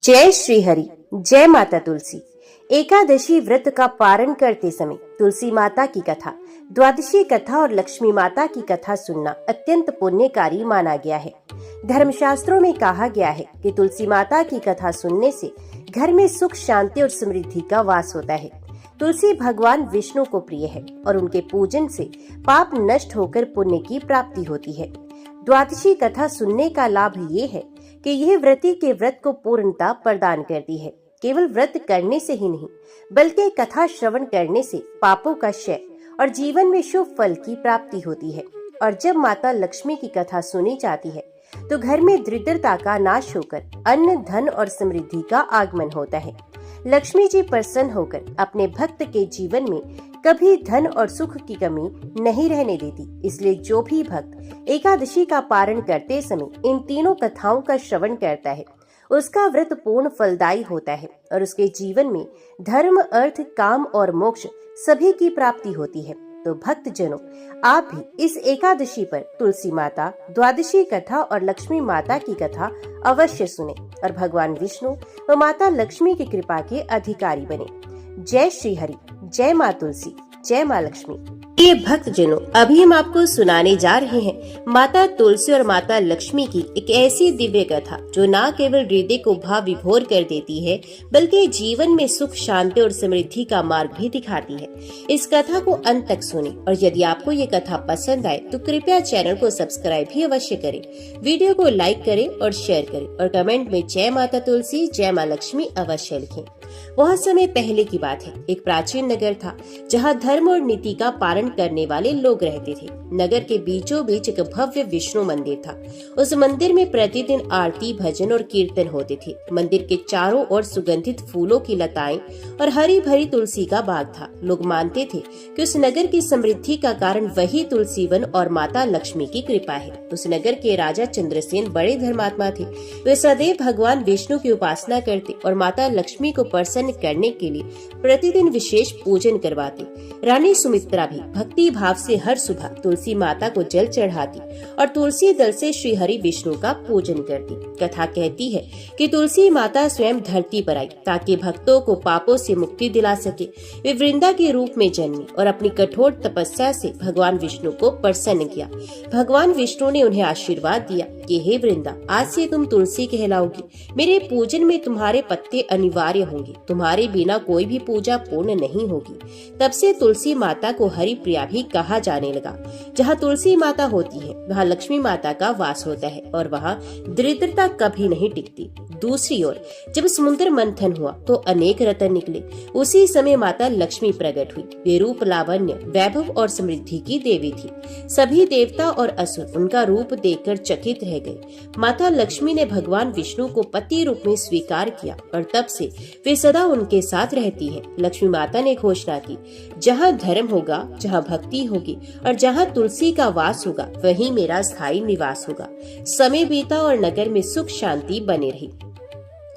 जय श्री हरि। जय माता तुलसी। एकादशी व्रत का पारण करते समय तुलसी माता की कथा, द्वादशी कथा और लक्ष्मी माता की कथा सुनना अत्यंत पुण्यकारी माना गया है। धर्मशास्त्रों में कहा गया है कि तुलसी माता की कथा सुनने से घर में सुख, शांति और समृद्धि का वास होता है। तुलसी भगवान विष्णु को प्रिय है और उनके पूजन से पाप नष्ट होकर पुण्य की प्राप्ति होती है। द्वादशी कथा सुनने का लाभ ये है कि यह व्रती के व्रत को पूर्णता प्रदान करती है। केवल व्रत करने से ही नहीं, बल्कि कथा श्रवण करने से पापों का क्षय और जीवन में शुभ फल की प्राप्ति होती है। और जब माता लक्ष्मी की कथा सुनी जाती है तो घर में दरिद्रता का नाश होकर अन्न, धन और समृद्धि का आगमन होता है। लक्ष्मी जी प्रसन्न होकर अपने भक्त के जीवन में कभी धन और सुख की कमी नहीं रहने देती। इसलिए जो भी भक्त एकादशी का पारण करते समय इन तीनों कथाओं का श्रवण करता है, उसका व्रत पूर्ण फलदायी होता है और उसके जीवन में धर्म, अर्थ, काम और मोक्ष सभी की प्राप्ति होती है। तो भक्त जनों, आप भी इस एकादशी पर तुलसी माता, द्वादशी कथा और लक्ष्मी माता की कथा अवश्य सुने और भगवान विष्णु व माता लक्ष्मी की कृपा के अधिकारी बने। जय श्री हरि। जय माँ तुलसी। जय माँ लक्ष्मी। ये भक्त जनों, अभी हम आपको सुनाने जा रहे हैं माता तुलसी और माता लक्ष्मी की एक ऐसी दिव्य कथा जो न केवल हृदय को भाव विभोर कर देती है, बल्कि जीवन में सुख, शांति और समृद्धि का मार्ग भी दिखाती है। इस कथा को अंत तक सुने और यदि आपको ये कथा पसंद आए तो कृपया चैनल को सब्सक्राइब भी अवश्य करें, वीडियो को लाइक करें और शेयर करें और कमेंट में जय माता तुलसी, जय माँ लक्ष्मी अवश्य लिखें। बहुत समय पहले की बात है। एक प्राचीन नगर था जहाँ धर्म और नीति का पालन करने वाले लोग रहते थे। नगर के बीचों बीच एक भव्य विष्णु मंदिर था। उस मंदिर में प्रतिदिन आरती, भजन और कीर्तन होते थे। मंदिर के चारों ओर सुगंधित फूलों की लताएं और हरी भरी तुलसी का बाग था। लोग मानते थे कि उस नगर की समृद्धि का कारण वही तुलसी वन और माता लक्ष्मी की कृपा है। उस नगर के राजा चंद्रसेन बड़े धर्मात्मा थे। वे सदैव भगवान विष्णु की उपासना करते और माता लक्ष्मी को प्रसन्न करने के लिए प्रतिदिन विशेष पूजन करवाते। रानी सुमित्रा भी भक्ति भाव से हर सुबह तुलसी माता को जल चढ़ाती और तुलसी दल से श्री हरि विष्णु का पूजन करती। कथा कहती है कि तुलसी माता स्वयं धरती पर आई ताकि भक्तों को पापों से मुक्ति दिला सके। वे वृंदा के रूप में जन्मी और अपनी कठोर तपस्या से भगवान विष्णु को प्रसन्न किया। भगवान विष्णु ने उन्हें आशीर्वाद दिया कि हे वृंदा, आज से तुम तुलसी कहलाओगी। मेरे पूजन में तुम्हारे पत्ते अनिवार्य होंगे। तुम्हारे बिना कोई भी पूजा पूर्ण नहीं होगी। तब से तुलसी माता को हरि प्रिया भी कहा जाने लगा। जहाँ तुलसी माता होती है वहाँ लक्ष्मी माता का वास होता है और वहाँ दरिद्रता कभी नहीं टिकती। दूसरी ओर जब समुद्र मंथन हुआ तो अनेक रत्न निकले। उसी समय माता लक्ष्मी प्रकट हुई। वे रूप, लावण्य, वैभव और समृद्धि की देवी थी। सभी देवता और असुर उनका रूप देखकर चकित रह गए। माता लक्ष्मी ने भगवान विष्णु को पति रूप में स्वीकार किया और तब से वे सदा उनके साथ रहती है। लक्ष्मी माता ने घोषणा की, जहाँ धर्म होगा, जहाँ भक्ति होगी और जहाँ तुलसी का वास होगा, वहीं मेरा स्थायी निवास होगा। समय बीता और नगर में सुख शांति बनी रही।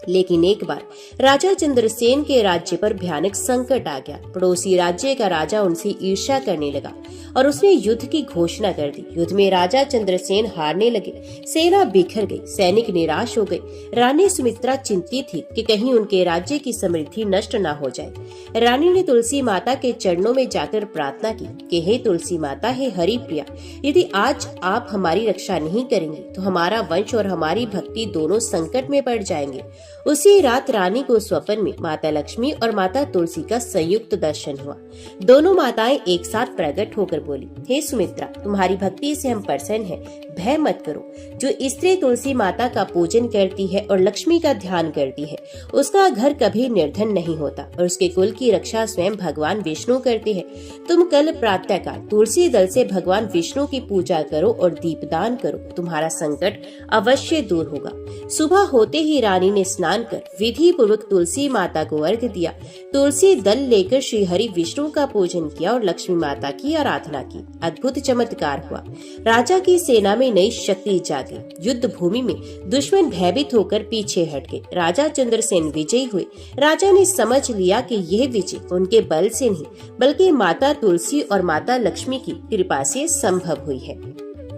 लेकिन एक बार राजा चंद्रसेन के राज्य पर भयानक संकट आ गया। पड़ोसी राज्य का राजा उनसे ईर्ष्या करने लगा और उसने युद्ध की घोषणा कर दी। युद्ध में राजा चंद्रसेन हारने लगे। सेना बिखर गई, सैनिक निराश हो गए। रानी सुमित्रा चिंतित थी कि कहीं उनके राज्य की समृद्धि नष्ट न हो जाए। रानी ने तुलसी माता के चरणों में जाकर प्रार्थना की कि हे तुलसी माता, हे हरि प्रिया, यदि आज आप हमारी रक्षा नहीं करेंगे तो हमारा वंश और हमारी भक्ति दोनों संकट में पड़ जाएंगे। उसी रात रानी को स्वप्न में माता लक्ष्मी और माता तुलसी का संयुक्त दर्शन हुआ। दोनों माताएं एक साथ प्रकट होकर बोली, हे सुमित्रा, तुम्हारी भक्ति से हम प्रसन्न हैं, भय मत करो। जो स्त्री तुलसी माता का पूजन करती है और लक्ष्मी का ध्यान करती है, उसका घर कभी निर्धन नहीं होता और उसके कुल की रक्षा स्वयं भगवान विष्णु करते हैं। तुम कल प्रातःकाल तुलसी दल से भगवान विष्णु की पूजा करो और दीपदान करो, तुम्हारा संकट अवश्य दूर होगा। सुबह होते ही रानी ने स्नान कर विधि पूर्वक तुलसी माता को अर्घ्य दिया। तुलसी दल लेकर श्री हरि विष्णु का पूजन किया और लक्ष्मी माता की आराधना की। अद्भुत चमत्कार हुआ। राजा की सेना में नई शक्ति जागी। युद्ध भूमि में दुश्मन भयभीत होकर पीछे हट गए। राजा चंद्रसेन विजयी हुए। राजा ने समझ लिया कि यह विजय उनके बल से नहीं, बल्कि माता तुलसी और माता लक्ष्मी की कृपा से संभव हुई है।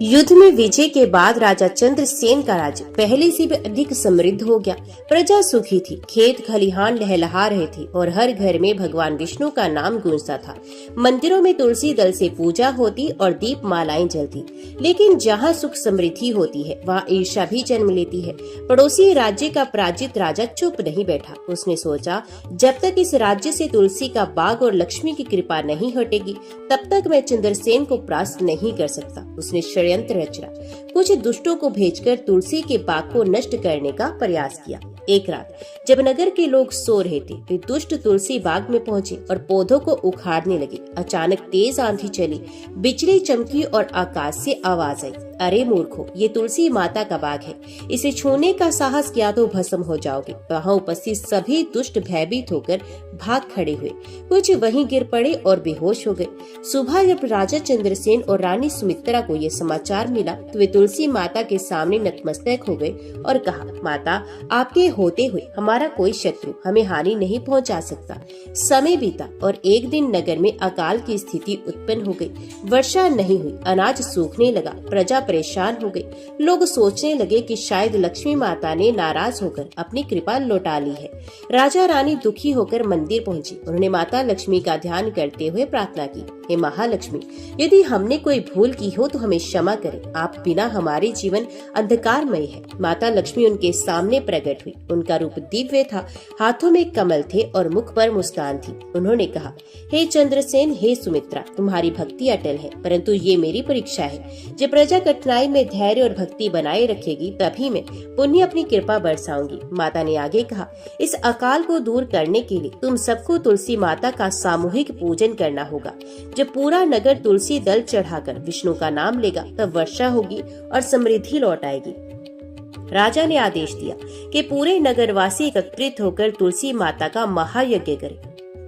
युद्ध में विजय के बाद राजा चंद्रसेन का राज्य पहले से भी अधिक समृद्ध हो गया। प्रजा सुखी थी, खेत खलिहान लहलहा रहे थे और हर घर में भगवान विष्णु का नाम गूंजता था। मंदिरों में तुलसी दल से पूजा होती और दीप मालाएं जलती। लेकिन जहाँ सुख समृद्धि होती है वहाँ ईर्ष्या भी जन्म लेती है। पड़ोसी राज्य का पराजित राजा चुप नहीं बैठा। उसने सोचा, जब तक इस राज्य से तुलसी का बाग और लक्ष्मी की कृपा नहीं हटेगी तब तक मैं चंद्रसेन को परास्त नहीं कर सकता। उसने षड्यंत्र रचा। कुछ दुष्टों को भेजकर तुलसी के बाग को नष्ट करने का प्रयास किया। एक रात जब नगर के लोग सो रहे थे, वे दुष्ट तुलसी बाग में पहुंचे और पौधों को उखाड़ने लगे। अचानक तेज आंधी चली, बिजली चमकी और आकाश से आवाज आई, अरे मूर्खों, ये तुलसी माता का बाग है, इसे छूने का साहस किया तो भस्म हो जाओगे। वहाँ उपस्थित सभी दुष्ट भयभीत होकर भाग खड़े हुए। कुछ वहीं गिर पड़े और बेहोश हो गए। सुबह जब राजा चंद्रसेन और रानी सुमित्रा को ये समाचार मिला तो वे तुलसी माता के सामने नतमस्तक हो गए और कहा, माता, आपके होते हुए हमारा कोई शत्रु हमें हानि नहीं पहुंचा सकता। समय बीता और एक दिन नगर में अकाल की स्थिति उत्पन्न हो गई। वर्षा नहीं हुई, अनाज सूखने लगा, प्रजा परेशान हो गई। लोग सोचने लगे कि शायद लक्ष्मी माता ने नाराज होकर अपनी कृपा लौटा ली है। राजा रानी दुखी होकर मंदिर पहुंची। उन्होंने माता लक्ष्मी का ध्यान करते हुए प्रार्थना की, हे महालक्ष्मी, यदि हमने कोई भूल की हो तो हमें क्षमा करें। आप बिना हमारे जीवन अंधकारमय है। माता लक्ष्मी उनके सामने प्रकट हुई। उनका रूप दिव्य था, हाथों में कमल थे और मुख पर मुस्कान थी। उन्होंने कहा, हे चंद्रसेन, हे सुमित्रा, तुम्हारी भक्ति अटल है, परंतु ये मेरी परीक्षा है। जब प्रजा कठिनाई में धैर्य और भक्ति बनाए रखेगी तभी मैं पुण्य अपनी कृपा बरसाऊंगी। माता ने आगे कहा, इस अकाल को दूर करने के लिए तुम सबको तुलसी माता का सामूहिक पूजन करना होगा। जब पूरा नगर तुलसी दल चढ़ाकर विष्णु का नाम लेगा तब वर्षा होगी और समृद्धि लौट आएगी। राजा ने आदेश दिया कि पूरे नगरवासी एकत्रित होकर तुलसी माता का महायज्ञ करें।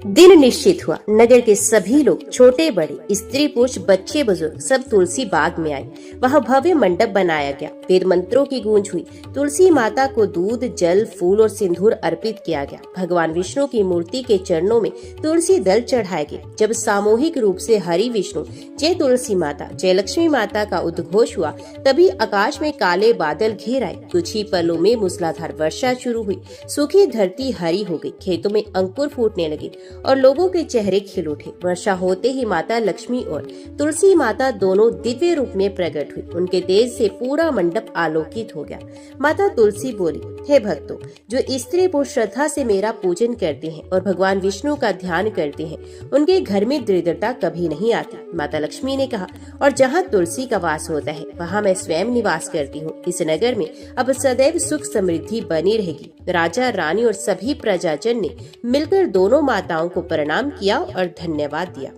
दिन निश्चित हुआ। नगर के सभी लोग, छोटे बड़े, स्त्री पुरुष, बच्चे बुजुर्ग, सब तुलसी बाग में आए। वहाँ भव्य मंडप बनाया गया। वेद मंत्रों की गूंज हुई। तुलसी माता को दूध, जल, फूल और सिंदूर अर्पित किया गया। भगवान विष्णु की मूर्ति के चरणों में तुलसी दल चढ़ाए गए। जब सामूहिक रूप से हरि विष्णु जय तुलसी माता, जय लक्ष्मी माता का उद्घोष हुआ तभी आकाश में काले बादल घेर आए। कुछ ही पलों में मूसलाधार वर्षा शुरू हुई। सूखी धरती हरी हो गई। खेतों में अंकुर फूटने लगे और लोगों के चेहरे खिल उठे। वर्षा होते ही माता लक्ष्मी और तुलसी माता दोनों दिव्य रूप में प्रकट हुई। उनके तेज से पूरा मंडप आलोकित हो गया। माता तुलसी बोली, हे भक्तों, जो स्त्री पुरुष श्रद्धा से मेरा पूजन करते हैं और भगवान विष्णु का ध्यान करते हैं, उनके घर में दरिद्रता कभी नहीं आती। माता लक्ष्मी ने कहा, और जहाँ तुलसी का वास होता है वहाँ मैं स्वयं निवास करती हूँ। इस नगर में अब सदैव सुख समृद्धि बनी रहेगी। राजा, रानी और सभी प्रजाजन ने मिलकर दोनों माताओं को प्रणाम किया और धन्यवाद दिया।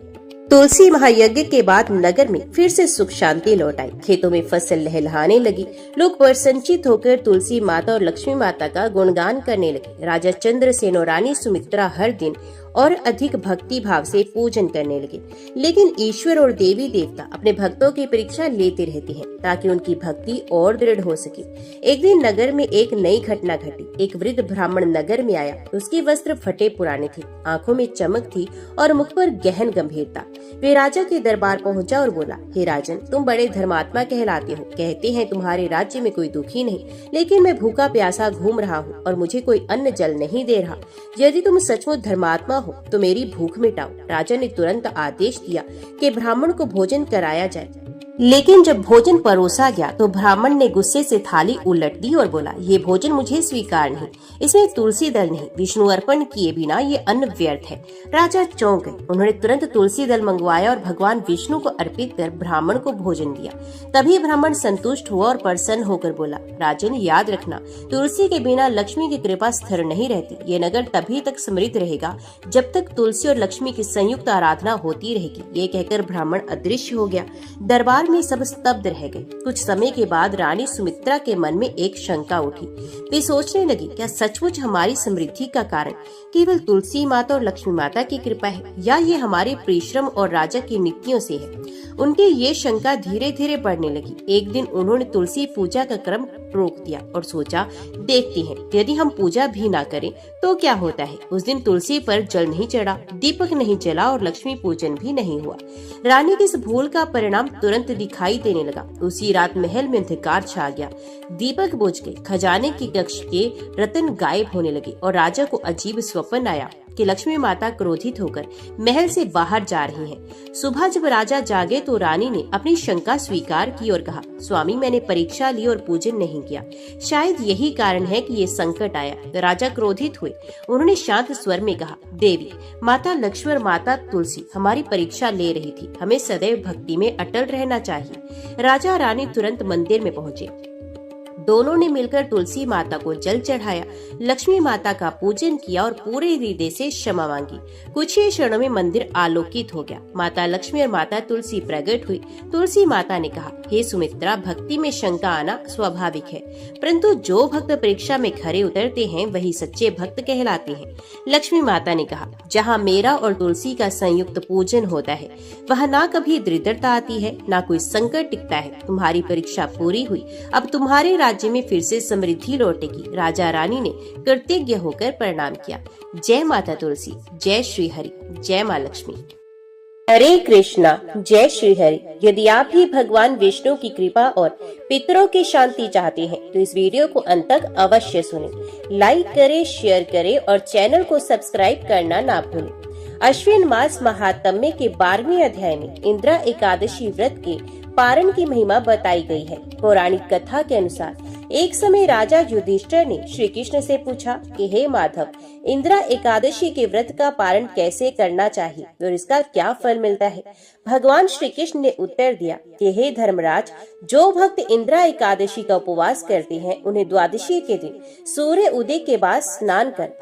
तुलसी महायज्ञ के बाद नगर में फिर से सुख शांति लौट आई। खेतों में फसल लहलहाने लगी। लोग प्रसन्नचित होकर तुलसी माता और लक्ष्मी माता का गुणगान करने लगे। राजा चंद्रसेन और रानी सुमित्रा हर दिन और अधिक भक्ति भाव से पूजन करने लगे। लेकिन ईश्वर और देवी देवता अपने भक्तों की परीक्षा लेते रहते हैं ताकि उनकी भक्ति और दृढ़ हो सके। एक दिन नगर में एक नई घटना घटी। एक वृद्ध ब्राह्मण नगर में आया। उसके वस्त्र फटे पुराने थे, आंखों में चमक थी और मुख पर गहन गंभीरता। वे राजा के दरबार पहुंचा और बोला, हे राजन, तुम बड़े धर्मात्मा कहलाते हो। कहते हैं तुम्हारे राज्य में कोई दुखी नहीं, लेकिन मैं भूखा प्यासा घूम रहा हूँ और मुझे कोई अन्न जल नहीं दे रहा। यदि तुम सचमुच धर्मात्मा हो तो मेरी भूख मिटाओ। राजा ने तुरंत आदेश दिया कि ब्राह्मण को भोजन कराया जाए। लेकिन जब भोजन परोसा गया तो ब्राह्मण ने गुस्से से थाली उलट दी और बोला, ये भोजन मुझे स्वीकार नहीं, इसमें तुलसी दल नहीं, विष्णु अर्पण किए बिना ये अन्न व्यर्थ है। राजा चौंक गए। उन्होंने तुरंत तुलसी दल मंगवाया और भगवान विष्णु को अर्पित कर ब्राह्मण को भोजन दिया। तभी ब्राह्मण संतुष्ट हुआ और प्रसन्न होकर बोला, राजन, याद रखना, तुलसी के बिना लक्ष्मी की कृपा स्थिर नहीं रहती। ये नगर तभी तक समृद्ध रहेगा जब तक तुलसी और लक्ष्मी की संयुक्त आराधना होती रहेगी। ये कहकर ब्राह्मण अदृश्य हो गया। दरबार में सब स्तब्ध रह गए। कुछ समय के बाद रानी सुमित्रा के मन में एक शंका उठी। वे सोचने लगी, क्या सचमुच हमारी समृद्धि का कारण केवल तुलसी माता और लक्ष्मी माता की कृपा है या ये हमारे परिश्रम और राजा की नीतियों से है? उनकी ये शंका धीरे धीरे बढ़ने लगी। एक दिन उन्होंने तुलसी पूजा का क्रम रोक दिया और सोचा देखते हैं यदि हम पूजा भी ना करें तो क्या होता है। उस दिन तुलसी पर जल नहीं चढ़ा, दीपक नहीं जला और लक्ष्मी पूजन भी नहीं हुआ। रानी की इस भूल का परिणाम तुरंत दिखाई देने लगा। उसी रात महल में अंधकार छा गया, दीपक बुझ गए, खजाने की कक्ष के रत्न गायब होने लगे और राजा को अजीब स्वप्न आया कि लक्ष्मी माता क्रोधित होकर महल से बाहर जा रही हैं। सुबह जब राजा जागे तो रानी ने अपनी शंका स्वीकार की और कहा, स्वामी मैंने परीक्षा ली और पूजन नहीं किया, शायद यही कारण है कि ये संकट आया। तो राजा क्रोधित हुए। उन्होंने शांत स्वर में कहा, देवी माता लक्ष्मी और माता तुलसी हमारी परीक्षा ले रही थी, हमें सदैव भक्ति में अटल रहना चाहिए। राजा रानी तुरंत मंदिर में पहुँचे। दोनों ने मिलकर तुलसी माता को जल चढ़ाया, लक्ष्मी माता का पूजन किया और पूरे हृदय से क्षमा मांगी। कुछ ही क्षणों में मंदिर आलोकित हो गया। माता लक्ष्मी और माता तुलसी प्रकट हुई। तुलसी माता ने कहा, हे सुमित्रा, भक्ति में शंका आना स्वाभाविक है, परंतु जो भक्त परीक्षा में खरे उतरते हैं वही सच्चे भक्त कहलाते हैं। लक्ष्मी माता ने कहा, जहाँ मेरा और तुलसी का संयुक्त पूजन होता है वहाँ ना कभी दरिद्रता आती है, ना कोई संकट टिकता है। तुम्हारी परीक्षा पूरी हुई, अब तुम्हारे राज्य में फिर से समृद्धि लौटेगी। राजा रानी ने कृतज्ञ होकर प्रणाम किया। जय माता तुलसी, जय श्री हरि, जय माँ लक्ष्मी। हरे कृष्णा, जय श्री हरि। यदि आप भी भगवान विष्णु की कृपा और पितरों की शांति चाहते हैं तो इस वीडियो को अंत तक अवश्य सुनें। लाइक करें, शेयर करें और चैनल को सब्सक्राइब करना ना भूलें। अश्विन मास महात्म्य के 12वें अध्याय में इंदिरा एकादशी व्रत के पारण की महिमा बताई गई है। पौराणिक कथा के अनुसार एक समय राजा युधिष्ठिर ने श्री कृष्ण से पूछा कि हे माधव, इंदिरा एकादशी के व्रत का पारण कैसे करना चाहिए और इसका क्या फल मिलता है। भगवान श्री कृष्ण ने उत्तर दिया कि हे धर्मराज, जो भक्त इंदिरा एकादशी का उपवास करते हैं उन्हें द्वादशी के दिन सूर्य उदय के बाद स्नान कर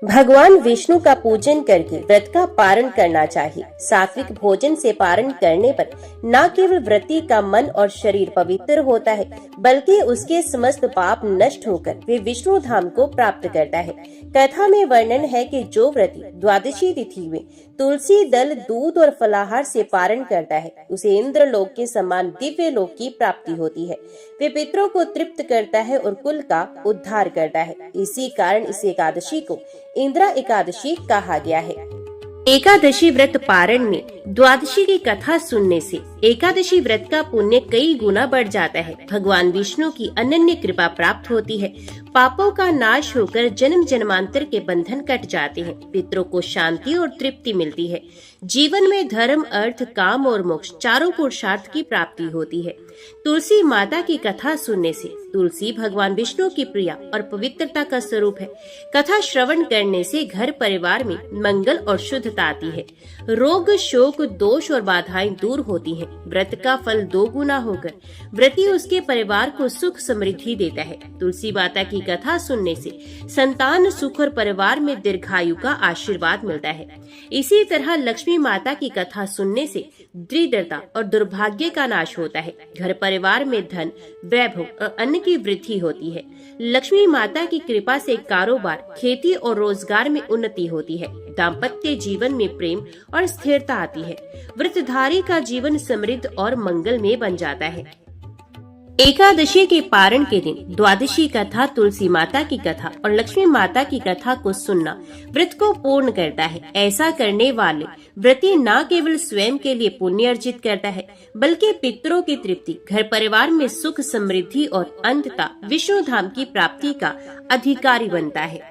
भगवान विष्णु का पूजन करके व्रत का पारण करना चाहिए। सात्विक भोजन से पारण करने पर न केवल व्रती का मन और शरीर पवित्र होता है, बल्कि उसके समस्त पाप नष्ट होकर वे विष्णु धाम को प्राप्त करता है। कथा में वर्णन है कि जो व्रती द्वादशी तिथि में तुलसी दल, दूध और फलाहार से पारण करता है उसे इंद्र लोक के समान दिव्य लोक की प्राप्ति होती है। वे पितरों को तृप्त करता है और कुल का उद्धार करता है। इसी कारण इस एकादशी को इंदिरा एकादशी कहा गया है। एकादशी व्रत पारण में द्वादशी की कथा सुनने से एकादशी व्रत का पुण्य कई गुना बढ़ जाता है। भगवान विष्णु की अनन्य कृपा प्राप्त होती है। पापों का नाश होकर जन्म जन्मांतर के बंधन कट जाते हैं। पितरों को शांति और तृप्ति मिलती है। जीवन में धर्म, अर्थ, काम और मोक्ष चारों पुरुषार्थ की प्राप्ति होती है। तुलसी माता की कथा सुनने से तुलसी भगवान विष्णु की प्रिया और पवित्रता का स्वरूप है। कथा श्रवण करने से घर परिवार में मंगल और शुद्धता आती है। रोग, शोक, दोष और बाधाएं दूर होती हैं। व्रत का फल 2 गुना होकर व्रती उसके परिवार को सुख समृद्धि देता है। तुलसी माता की कथा सुनने से संतान सुख और परिवार में दीर्घायु का आशीर्वाद मिलता है। इसी तरह लक्ष्मी माता की कथा सुनने से दरिद्रता और दुर्भाग्य का नाश होता है। घर परिवार में धन, वैभव और अन्न की वृद्धि होती है। लक्ष्मी माता की कृपा से कारोबार, खेती और रोजगार में उन्नति होती है। दाम्पत्य जीवन में प्रेम और स्थिरता आती है। व्रतधारी का जीवन समृद्ध और मंगलमय बन जाता है। एकादशी के पारण के दिन द्वादशी कथा, तुलसी माता की कथा और लक्ष्मी माता की कथा को सुनना व्रत को पूर्ण करता है। ऐसा करने वाले व्रती न केवल स्वयं के लिए पुण्य अर्जित करता है, बल्कि पितरों की तृप्ति, घर परिवार में सुख समृद्धि और अंततः विष्णु धाम की प्राप्ति का अधिकारी बनता है।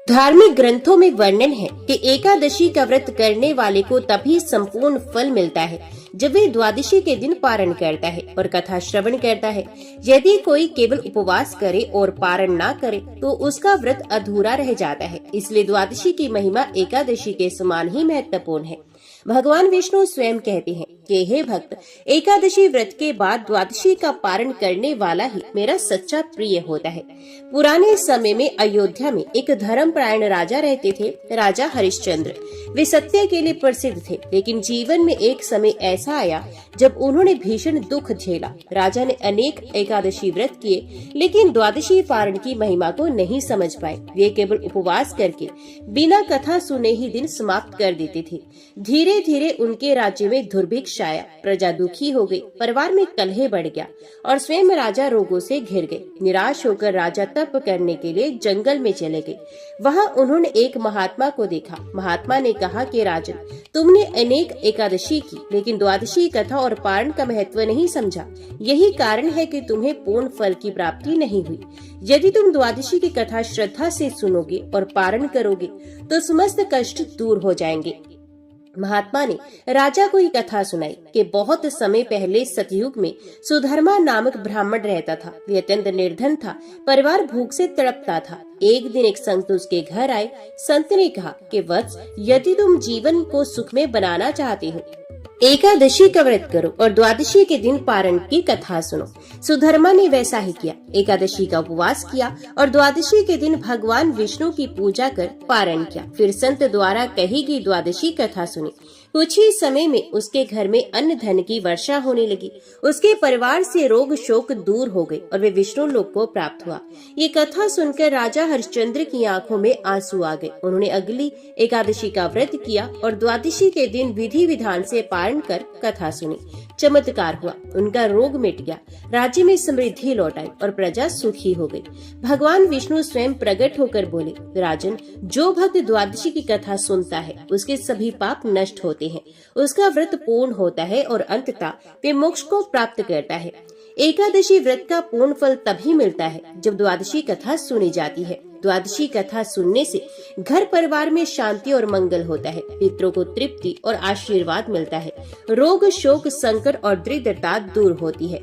धार्मिक ग्रंथों में वर्णन है कि एकादशी का व्रत करने वाले को तभी संपूर्ण फल मिलता है जब वे द्वादशी के दिन पारण करता है और कथा श्रवण करता है। यदि कोई केवल उपवास करे और पारण ना करे तो उसका व्रत अधूरा रह जाता है। इसलिए द्वादशी की महिमा एकादशी के समान ही महत्वपूर्ण है। भगवान विष्णु स्वयं कहते हैं कि हे भक्त, एकादशी व्रत के बाद द्वादशी का पारण करने वाला ही मेरा सच्चा प्रिय होता है। पुराने समय में अयोध्या में एक धर्मपरायण राजा रहते थे, राजा हरिश्चंद्र। वे सत्य के लिए प्रसिद्ध थे, लेकिन जीवन में एक समय ऐसा आया जब उन्होंने भीषण दुख झेला। राजा ने अनेक एकादशी व्रत किए, लेकिन द्वादशी पारण की महिमा को नहीं समझ पाए। वे केवल उपवास करके बिना कथा सुने ही दिन समाप्त कर देते थे। धीरे धीरे उनके राज्य में दुर्भिक्ष आया, प्रजा दुखी हो गई, परिवार में कलह बढ़ गया और स्वयं राजा रोगों से घिर गए। निराश होकर राजा तप करने के लिए जंगल में चले गए। वहां उन्होंने एक महात्मा को देखा। महात्मा ने कहा कि राजन, तुमने अनेक एकादशी की, लेकिन द्वादशी कथा और पारण का महत्व नहीं समझा। यही कारण है कि तुम्हें पूर्ण फल की प्राप्ति नहीं हुई। यदि तुम द्वादशी की कथा श्रद्धा से सुनोगे और पारण करोगे तो समस्त कष्ट दूर हो जाएंगे। महात्मा ने राजा को ये कथा सुनाई कि बहुत समय पहले सतयुग में सुधर्मा नामक ब्राह्मण रहता था। वह अत्यंत निर्धन था, परिवार भूख से तड़पता था। एक दिन एक संत उसके घर आए। संत ने कहा कि वत्स, यदि तुम जीवन को सुखमय बनाना चाहते हो, एकादशी का व्रत करो और द्वादशी के दिन पारण की कथा सुनो। सुधर्मा ने वैसा ही किया। एकादशी का उपवास किया और द्वादशी के दिन भगवान विष्णु की पूजा कर पारण किया। फिर संत द्वारा कही गई द्वादशी कथा सुनी। कुछ ही समय में उसके घर में अन्न धन की वर्षा होने लगी। उसके परिवार से रोग शोक दूर हो गए और वे विष्णु लोक को प्राप्त हुआ। ये कथा सुनकर राजा हरिश्चंद्र की आंखों में आंसू आ गए। उन्होंने अगली एकादशी का व्रत किया और द्वादशी के दिन विधि विधान से पारण कर कथा सुनी। चमत्कार हुआ, उनका रोग मिट गया, राज्य में समृद्धि लौट आई और प्रजा सुखी हो गई। भगवान विष्णु स्वयं प्रकट होकर बोले, राजन, जो भक्त द्वादशी की कथा सुनता है उसके सभी पाप नष्ट होते हैं, उसका व्रत पूर्ण होता है और अंततः वे मोक्ष को प्राप्त करता है। एकादशी व्रत का पूर्ण फल तभी मिलता है जब द्वादशी कथा सुनी जाती है। द्वादशी कथा सुनने से घर परिवार में शांति और मंगल होता है, पितरों को तृप्ति और आशीर्वाद मिलता है, रोग शोक संकट और दरिद्रता दूर होती है,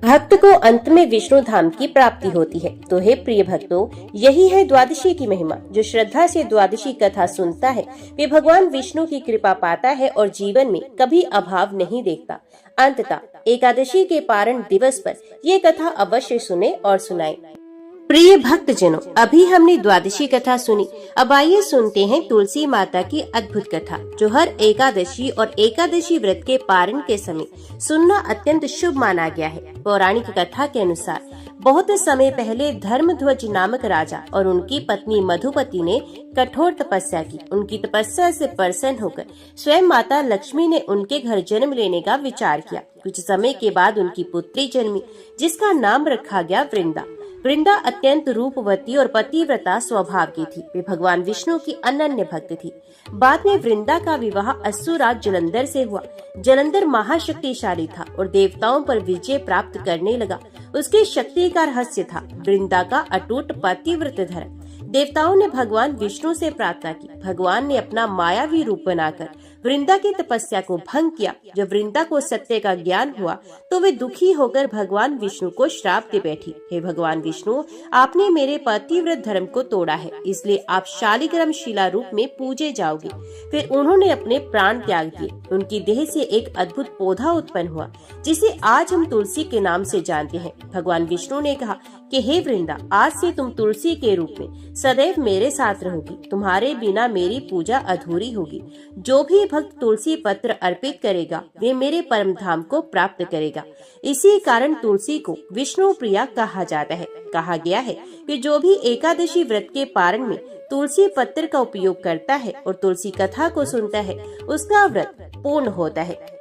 भक्त को अंत में विष्णु धाम की प्राप्ति होती है। तो हे प्रिय भक्तों, यही है द्वादशी की महिमा। जो श्रद्धा से द्वादशी कथा सुनता है वे भगवान विष्णु की कृपा पाता है और जीवन में कभी अभाव नहीं देखता। अंततः एकादशी के पारण दिवस पर ये कथा अवश्य सुने और सुनाए। प्रिय भक्त जनों, अभी हमने द्वादशी कथा सुनी। अब आइए सुनते हैं तुलसी माता की अद्भुत कथा, जो हर एकादशी और एकादशी व्रत के पारण के समय सुनना अत्यंत शुभ माना गया है। पौराणिक कथा के अनुसार बहुत समय पहले धर्मध्वज नामक राजा और उनकी पत्नी मधुपति ने कठोर तपस्या की। उनकी तपस्या से प्रसन्न होकर स्वयं माता लक्ष्मी ने उनके घर जन्म लेने का विचार किया। कुछ समय के बाद उनकी पुत्री जन्मी, जिसका नाम रखा गया वृंदा। वृंदा अत्यंत रूपवती और पतिव्रता स्वभाव की थी। वे भगवान विष्णु की अनन्य भक्त थी। बाद में वृंदा का विवाह असुरराज जलंधर से हुआ। जलंधर महाशक्तिशाली था और देवताओं पर विजय प्राप्त करने लगा। उसकी शक्ति का रहस्य था वृंदा का अटूट पतिव्रत धर्म। देवताओं ने भगवान विष्णु से प्रार्थना की। भगवान ने अपना मायावी रूप बनाकर वृंदा की तपस्या को भंग किया। जब वृंदा को सत्य का ज्ञान हुआ तो वे दुखी होकर भगवान विष्णु को श्राप दे बैठी। हे भगवान विष्णु, आपने मेरे पतिव्रत धर्म को तोड़ा है, इसलिए आप शालिग्राम शिला रूप में पूजे जाओगे। फिर उन्होंने अपने प्राण त्याग दिए। उनकी देह से एक अद्भुत पौधा उत्पन्न हुआ, जिसे आज हम तुलसी के नाम से जानते हैं। भगवान विष्णु ने कहा कि हे वृंदा, आज से तुम तुलसी के रूप में सदैव मेरे साथ रहोगी। तुम्हारे बिना मेरी पूजा अधूरी होगी। जो भी भक्त तुलसी पत्र अर्पित करेगा वे मेरे परम धाम को प्राप्त करेगा। इसी कारण तुलसी को विष्णु प्रिया कहा जाता है। कहा गया है कि जो भी एकादशी व्रत के पारण में तुलसी पत्र का उपयोग करता है और तुलसी कथा को सुनता है, उसका व्रत पूर्ण होता है।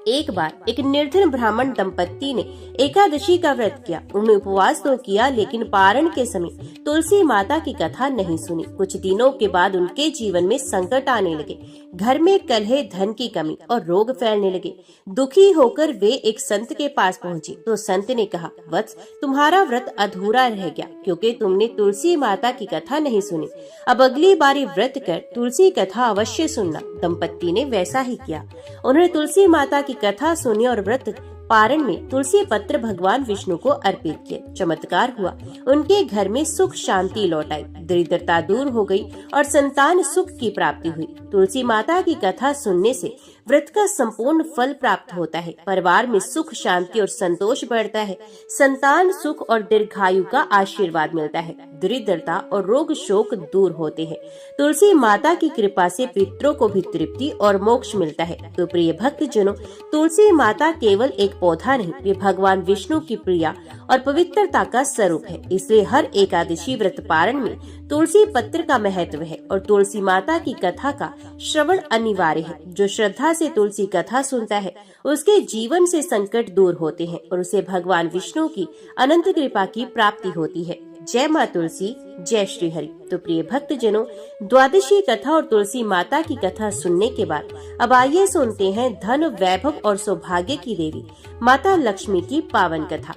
एक बार एक निर्धन ब्राह्मण दंपत्ति ने एकादशी का व्रत किया। उन्होंने उपवास तो किया, लेकिन पारण के समय तुलसी माता की कथा नहीं सुनी। कुछ दिनों के बाद उनके जीवन में संकट आने लगे। घर में कलह, धन की कमी और रोग फैलने लगे। दुखी होकर वे एक संत के पास पहुंचे तो संत ने कहा, वत्स, तुम्हारा व्रत अधूरा रह गया क्योंकि तुमने तुलसी माता की कथा नहीं सुनी। अब अगली बारी व्रत कर तुलसी कथा अवश्य सुनना। दंपत्ति ने वैसा ही किया। उन्होंने तुलसी माता की कथा सुनी और व्रत पारण में तुलसी पत्र भगवान विष्णु को अर्पित किए। चमत्कार हुआ, उनके घर में सुख शांति लौट आई, दरिद्रता दूर हो गई और संतान सुख की प्राप्ति हुई। तुलसी माता की कथा सुनने से व्रत का संपूर्ण फल प्राप्त होता है। परिवार में सुख शांति और संतोष बढ़ता है। संतान सुख और दीर्घायु का आशीर्वाद मिलता है। दरिद्रता और रोग शोक दूर होते हैं। तुलसी माता की कृपा से पितरों को भी तृप्ति और मोक्ष मिलता है। तो प्रिय भक्त जनों, तुलसी माता केवल एक पौधा नहीं, वे भगवान विष्णु की प्रिया और पवित्रता का स्वरूप है। इसलिए हर एकादशी व्रत पारण में तुलसी पत्र का महत्व है और तुलसी माता की कथा का श्रवण अनिवार्य है। जो श्रद्धा से तुलसी कथा सुनता है उसके जीवन से संकट दूर होते हैं और उसे भगवान विष्णु की अनंत कृपा की प्राप्ति होती है। जय माँ तुलसी, जय श्री हरि। तो प्रिय भक्त जनों, द्वादशी कथा और तुलसी माता की कथा सुनने के बाद अब आइए सुनते हैं धन, वैभव और सौभाग्य की देवी माता लक्ष्मी की पावन कथा।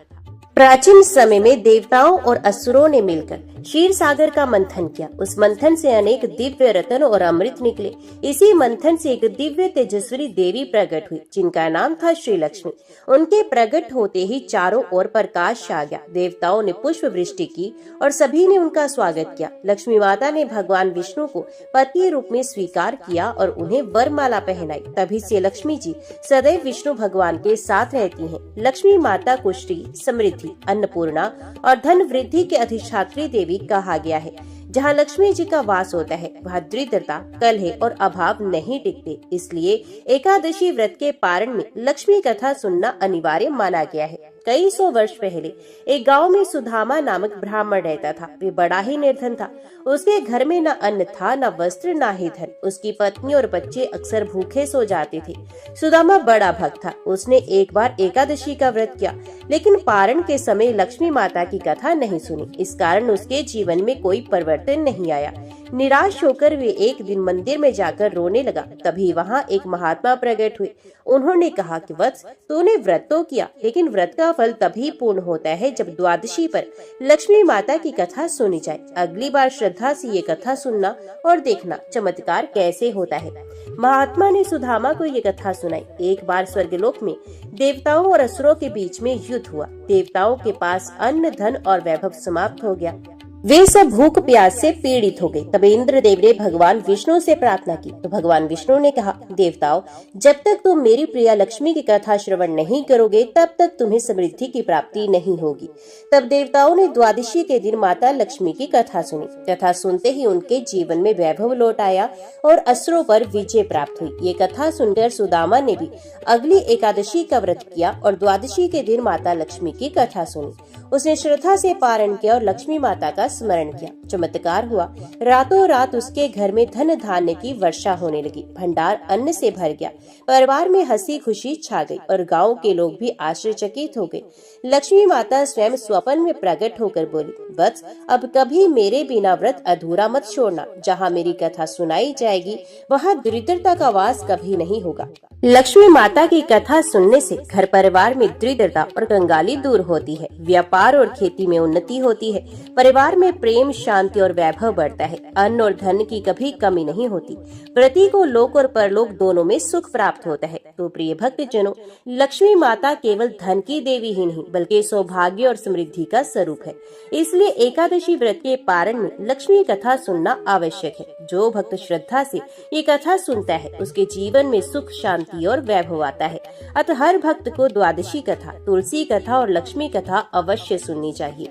प्राचीन समय में देवताओं और असुरों ने मिलकर क्षीर सागर का मंथन किया। उस मंथन से अनेक दिव्य रत्न और अमृत निकले। इसी मंथन से एक दिव्य तेजस्वी देवी प्रकट हुई जिनका नाम था श्री लक्ष्मी। उनके प्रकट होते ही चारों ओर प्रकाश छा गया। देवताओं ने पुष्प वृष्टि की और सभी ने उनका स्वागत किया। लक्ष्मी माता ने भगवान विष्णु को पति रूप में स्वीकार किया और उन्हें वरमाला पहनाई। तभी से लक्ष्मी जी सदैव विष्णु भगवान के साथ रहती हैं। लक्ष्मी माता को श्री, समृद्धि, अन्नपूर्णा और धन वृद्धि के अधिष्ठात्री देवी कहा गया है। जहाँ लक्ष्मी जी का वास होता है वहाँ दरिद्रता, कलह और अभाव नहीं टिकते। इसलिए एकादशी व्रत के पारण में लक्ष्मी कथा सुनना अनिवार्य माना गया है। कई सौ वर्ष पहले एक गांव में सुदामा नामक ब्राह्मण रहता था। वे बड़ा ही निर्धन था। उसके घर में न अन्न था, न वस्त्र, न ही धन। उसकी पत्नी और बच्चे अक्सर भूखे सो जाते थे। सुदामा बड़ा भक्त था। उसने एक बार एकादशी का व्रत किया, लेकिन पारण के समय लक्ष्मी माता की कथा नहीं सुनी। इस कारण उसके जीवन में कोई परिवर्तन नहीं आया। निराश होकर वे एक दिन मंदिर में जाकर रोने लगा। तभी वहाँ एक महात्मा प्रकट हुए। उन्होंने कहा कि वत्स, तूने व्रत तो किया, लेकिन व्रत का फल तभी पूर्ण होता है जब द्वादशी पर लक्ष्मी माता की कथा सुनी जाए। अगली बार श्रद्धा से ये कथा सुनना और देखना चमत्कार कैसे होता है। महात्मा ने सुदामा को ये कथा सुनाई। एक बार स्वर्गलोक में देवताओं और असुरों के बीच में युद्ध हुआ। देवताओं के पास अन्न, धन और वैभव समाप्त हो गया। वे सब भूख प्यास से पीड़ित हो गए। तब इंद्रदेव ने भगवान विष्णु से प्रार्थना की। तो भगवान विष्णु ने कहा, देवताओं, जब तक तुम मेरी प्रिया लक्ष्मी की कथा श्रवण नहीं करोगे तब तक तुम्हें समृद्धि की प्राप्ति नहीं होगी। तब देवताओं ने द्वादशी के दिन माता लक्ष्मी की कथा सुनी। कथा सुनते ही उनके जीवन में वैभव लौट आया और असुरों पर विजय प्राप्त हुई। ये कथा सुनकर सुदामा ने भी अगली एकादशी का व्रत किया और द्वादशी के दिन माता लक्ष्मी की कथा सुनी। उसने श्रद्धा से पारण किया और लक्ष्मी माता का स्मरण किया। चमत्कार हुआ। रातों रात उसके घर में धन धान्य की वर्षा होने लगी। भंडार अन्न से भर गया। परिवार में हंसी खुशी छा गई और गांव के लोग भी आश्चर्यचकित हो गए। लक्ष्मी माता स्वयं स्वप्न में प्रकट होकर बोली, वत्स, अब कभी मेरे बिना व्रत अधूरा मत छोड़ना। जहाँ मेरी कथा सुनाई जाएगी वहाँ दरिद्रता का वास कभी नहीं होगा। लक्ष्मी माता की कथा सुनने से घर परिवार में दरिद्रता और कंगाली दूर होती है। व्यापार और खेती में उन्नति होती है। परिवार में प्रेम, शांति और वैभव बढ़ता है। अन्न और धन की कभी कमी नहीं होती। प्रति को लोक और परलोक दोनों में सुख प्राप्त होता है। तो प्रिय भक्त जनों, लक्ष्मी माता केवल धन की देवी ही नहीं बल्कि सौभाग्य और समृद्धि का स्वरूप है। इसलिए एकादशी व्रत के पारण में लक्ष्मी कथा सुनना आवश्यक है। जो भक्त श्रद्धा से ये कथा सुनता है उसके जीवन में सुख, शांति और वैभव आता है। अतः हर भक्त को द्वादशी कथा, तुलसी कथा और लक्ष्मी कथा अवश्य सुननी चाहिए।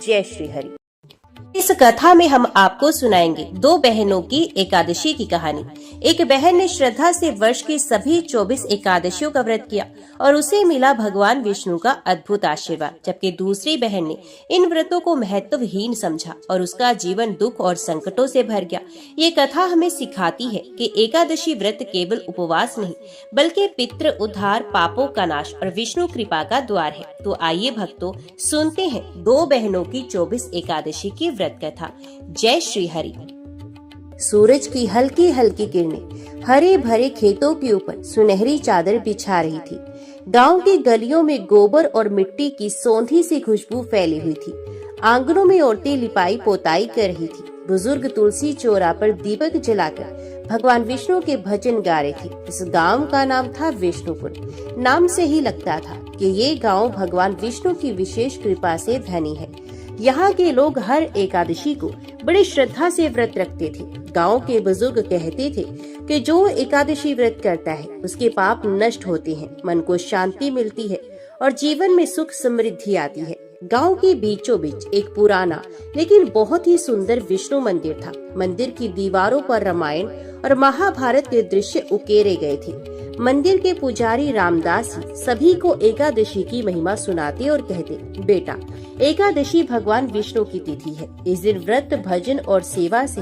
जय श्री हरि। इस कथा में हम आपको सुनाएंगे दो बहनों की एकादशी की कहानी। एक बहन ने श्रद्धा से वर्ष की सभी 24 एकादशियों का व्रत किया और उसे मिला भगवान विष्णु का अद्भुत आशीर्वाद, जबकि दूसरी बहन ने इन व्रतों को महत्वहीन समझा और उसका जीवन दुख और संकटों से भर गया। ये कथा हमें सिखाती है कि एकादशी व्रत केवल उपवास नहीं बल्कि पितृ उद्धार, पापों का नाश और विष्णु कृपा का द्वार है। तो आइए भक्तों, सुनते हैं दो बहनों की 24 एकादशी की व्रत कथा। जय श्री हरि। सूरज की हल्की हल्की किरणें हरे भरे खेतों के ऊपर सुनहरी चादर बिछा रही थी। गांव की गलियों में गोबर और मिट्टी की सौंधी सी खुशबू फैली हुई थी। आंगनों में औरतें लिपाई पोताई कर रही थी। बुजुर्ग तुलसी चौरा पर दीपक जलाकर भगवान विष्णु के भजन गा रहे थे। इस गांव का नाम था विष्णुपुर। नाम से ही लगता था कि ये गांव भगवान विष्णु की विशेष कृपा से धनी है। यहाँ के लोग हर एकादशी को बड़ी श्रद्धा से व्रत रखते थे। गांव के बुजुर्ग कहते थे कि जो एकादशी व्रत करता है उसके पाप नष्ट होते हैं, मन को शांति मिलती है और जीवन में सुख समृद्धि आती है। गांव के बीचों बीच एक पुराना लेकिन बहुत ही सुंदर विष्णु मंदिर था। मंदिर की दीवारों पर रामायण और महाभारत के दृश्य उकेरे गए थे। मंदिर के पुजारी रामदास जी सभी को एकादशी की महिमा सुनाते और कहते, बेटा, एकादशी भगवान विष्णु की तिथि है। इस दिन व्रत, भजन और सेवा से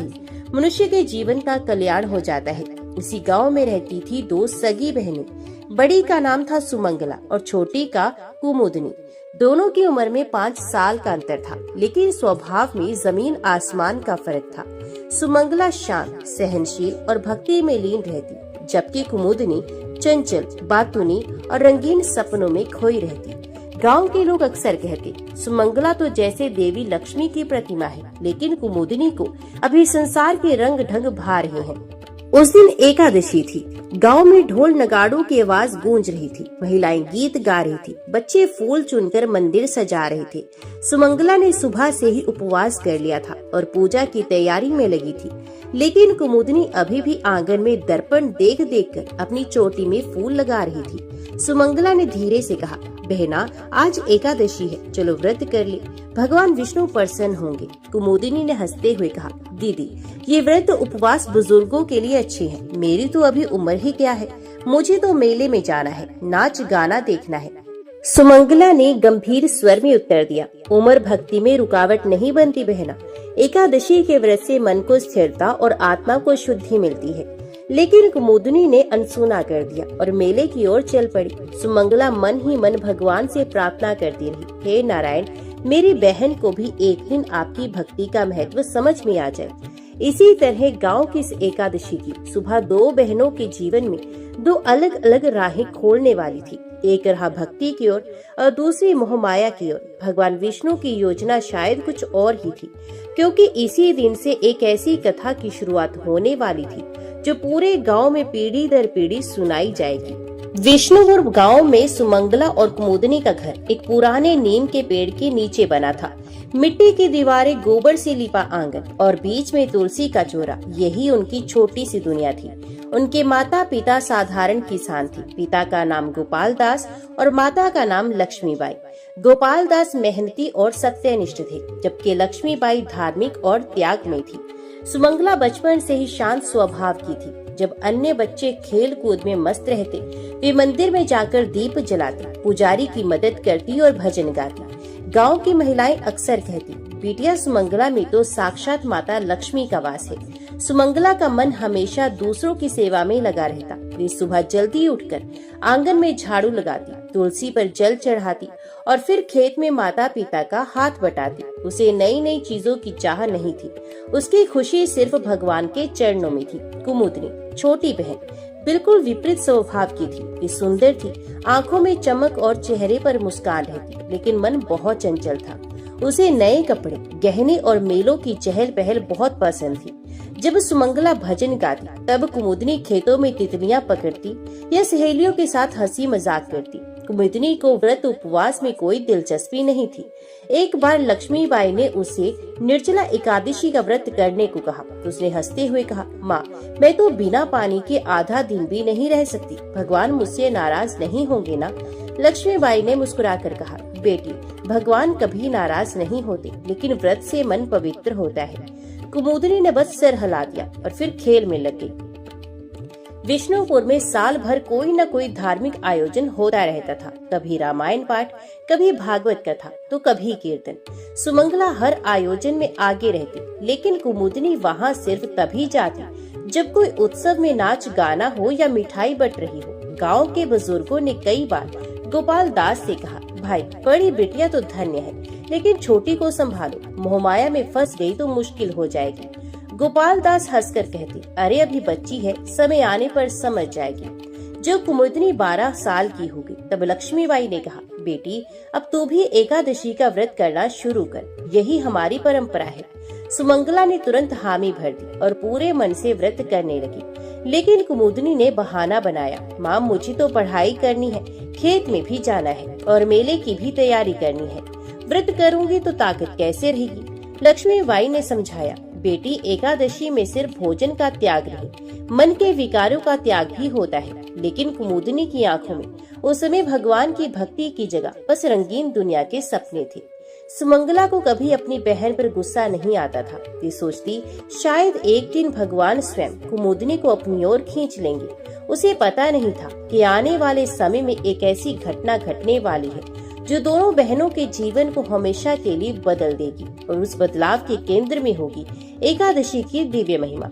मनुष्य के जीवन का कल्याण हो जाता है। इसी गांव में रहती थी दो सगी बहनें। बड़ी का नाम था सुमंगला और छोटी का कुमुदनी। दोनों की उम्र में 5 साल का अंतर था, लेकिन स्वभाव में जमीन आसमान का फर्क था। सुमंगला शांत, सहनशील और भक्ति में लीन रहती, जबकि कुमुदनी चंचल, बातूनी और रंगीन सपनों में खोई रहती। गांव के लोग अक्सर कहते, सुमंगला तो जैसे देवी लक्ष्मी की प्रतिमा है, लेकिन कुमुदनी को अभी संसार के रंग ढंग भा रहे हैं। उस दिन एकादशी थी। गांव में ढोल नगाड़ों की आवाज गूंज रही थी। महिलाएं गीत गा रही थी, बच्चे फूल चुनकर मंदिर सजा रहे थे। सुमंगला ने सुबह से ही उपवास कर लिया था और पूजा की तैयारी में लगी थी, लेकिन कुमुदनी अभी भी आंगन में दर्पण देख देख कर अपनी चोटी में फूल लगा रही थी। सुमंगला ने धीरे से कहा, बहना, आज एकादशी है, चलो व्रत कर ले, भगवान विष्णु प्रसन्न होंगे। कुमुदनी ने हंसते हुए कहा, दीदी, ये व्रत उपवास बुजुर्गों के लिए अच्छे हैं, मेरी तो अभी उम्र ही क्या है, मुझे तो मेले में जाना है, नाच गाना देखना है। सुमंगला ने गंभीर स्वर में उत्तर दिया, उम्र भक्ति में रुकावट नहीं बनती बहना। एकादशी के व्रत से मन को स्थिरता और आत्मा को शुद्धि मिलती है। लेकिन कुमुदनी ने अनसुना कर दिया और मेले की ओर चल पड़ी। सुमंगला मन ही मन भगवान से प्रार्थना करती रही, हे नारायण, मेरी बहन को भी एक दिन आपकी भक्ति का महत्व समझ में आ जाए। इसी तरह गांव की इस एकादशी की सुबह दो बहनों के जीवन में दो अलग अलग राहें खोलने वाली थी। एक राह भक्ति की ओर और दूसरी मोहमाया की ओर। भगवान विष्णु की योजना शायद कुछ और ही थी, क्योंकि इसी दिन से एक ऐसी कथा की शुरुआत होने वाली थी जो पूरे गांव में पीढ़ी दर पीढ़ी सुनाई जाएगी। विष्णुपुर गांव में सुमंगला और कुमुदनी का घर एक पुराने नीम के पेड़ के नीचे बना था। मिट्टी की दीवारें, गोबर से लिपा आंगन और बीच में तुलसी का चोरा, यही उनकी छोटी सी दुनिया थी। उनके माता पिता साधारण किसान थे। पिता का नाम गोपाल दास और माता का नाम लक्ष्मीबाई। गोपाल दास मेहनती और सत्यनिष्ठ थे, जबकि लक्ष्मीबाई धार्मिक और त्यागमयी थी। सुमंगला बचपन से ही शांत स्वभाव की थी। जब अन्य बच्चे खेल कूद में मस्त रहते, वे मंदिर में जाकर दीप जलाती, पुजारी की मदद करती और भजन गाती। गांव की महिलाएं अक्सर कहती, बिटिया, सुमंगला में तो साक्षात माता लक्ष्मी का वास है। सुमंगला का मन हमेशा दूसरों की सेवा में लगा रहता। वे सुबह जल्दी उठकर आंगन में झाड़ू लगाती, तुलसी पर जल चढ़ाती और फिर खेत में माता पिता का हाथ बटाती। उसे नई नई चीजों की चाह नहीं थी, उसकी खुशी सिर्फ भगवान के चरणों में थी। कुमुदनी, छोटी बहन, बिल्कुल विपरीत स्वभाव की थी। वे सुंदर थी, आंखों में चमक और चेहरे पर मुस्कान रहती, लेकिन मन बहुत चंचल था। उसे नए कपड़े, गहने और मेलों की चहल पहल बहुत पसंद थी। जब सुमंगला भजन गाती, तब कुमुदनी खेतों में तितलियां पकड़ती या सहेलियों के साथ हंसी मजाक करती। कुमुदनी को व्रत उपवास में कोई दिलचस्पी नहीं थी। एक बार लक्ष्मीबाई ने उसे निर्जला एकादशी का व्रत करने को कहा। उसने हंसते हुए कहा, माँ, मैं तो बिना पानी के आधा दिन भी नहीं रह सकती, भगवान मुझसे नाराज नहीं होंगे ना? लक्ष्मीबाई ने मुस्कुराकर कहा, बेटी, भगवान कभी नाराज नहीं होते, लेकिन व्रत से मन पवित्र होता है। कुमुदनी ने बस सिर हिला दिया और फिर खेल में लग गई। विष्णुपुर में साल भर कोई न कोई धार्मिक आयोजन होता रहता था। कभी रामायण पाठ, कभी भागवत कथा, तो कभी कीर्तन। सुमंगला हर आयोजन में आगे रहती, लेकिन कुमुदनी वहाँ सिर्फ तभी जाती जब कोई उत्सव में नाच गाना हो या मिठाई बट रही हो। गांव के बुजुर्गों ने कई बार गोपाल दास से कहा, भाई, बड़ी बिटिया तो धन्य है, लेकिन छोटी को संभालो, मोहमाया में फंस गई तो मुश्किल हो जाएगी। गोपाल दास हंसकर कहती, अरे अभी बच्ची है, समय आने पर समझ जाएगी। जब कुमुदनी 12 साल की हो गई, तब लक्ष्मीबाई ने कहा, बेटी, अब तू भी एकादशी का व्रत करना शुरू कर, यही हमारी परंपरा है। सुमंगला ने तुरंत हामी भर दी और पूरे मन से व्रत करने लगी। लेकिन कुमुदनी ने बहाना बनाया, माँ, मुझे तो पढ़ाई करनी है, खेत में भी जाना है और मेले की भी तैयारी करनी है। व्रत करूंगी तो ताकत कैसे रहेगी? लक्ष्मीबाई ने समझाया, बेटी, एकादशी में सिर्फ भोजन का त्याग नहीं, मन के विकारों का त्याग भी होता है। लेकिन कुमुदनी की आंखों में उस समय भगवान की भक्ति की जगह बस रंगीन दुनिया के सपने थे। सुमंगला को कभी अपनी बहन पर गुस्सा नहीं आता था। वे सोचती शायद एक दिन भगवान स्वयं कुमुदनी को अपनी ओर खींच लेंगे। उसे पता नहीं था कि आने वाले समय में एक ऐसी घटना घटने वाली है जो दोनों बहनों के जीवन को हमेशा के लिए बदल देगी, और उस बदलाव के केंद्र में होगी एकादशी की दिव्य महिमा।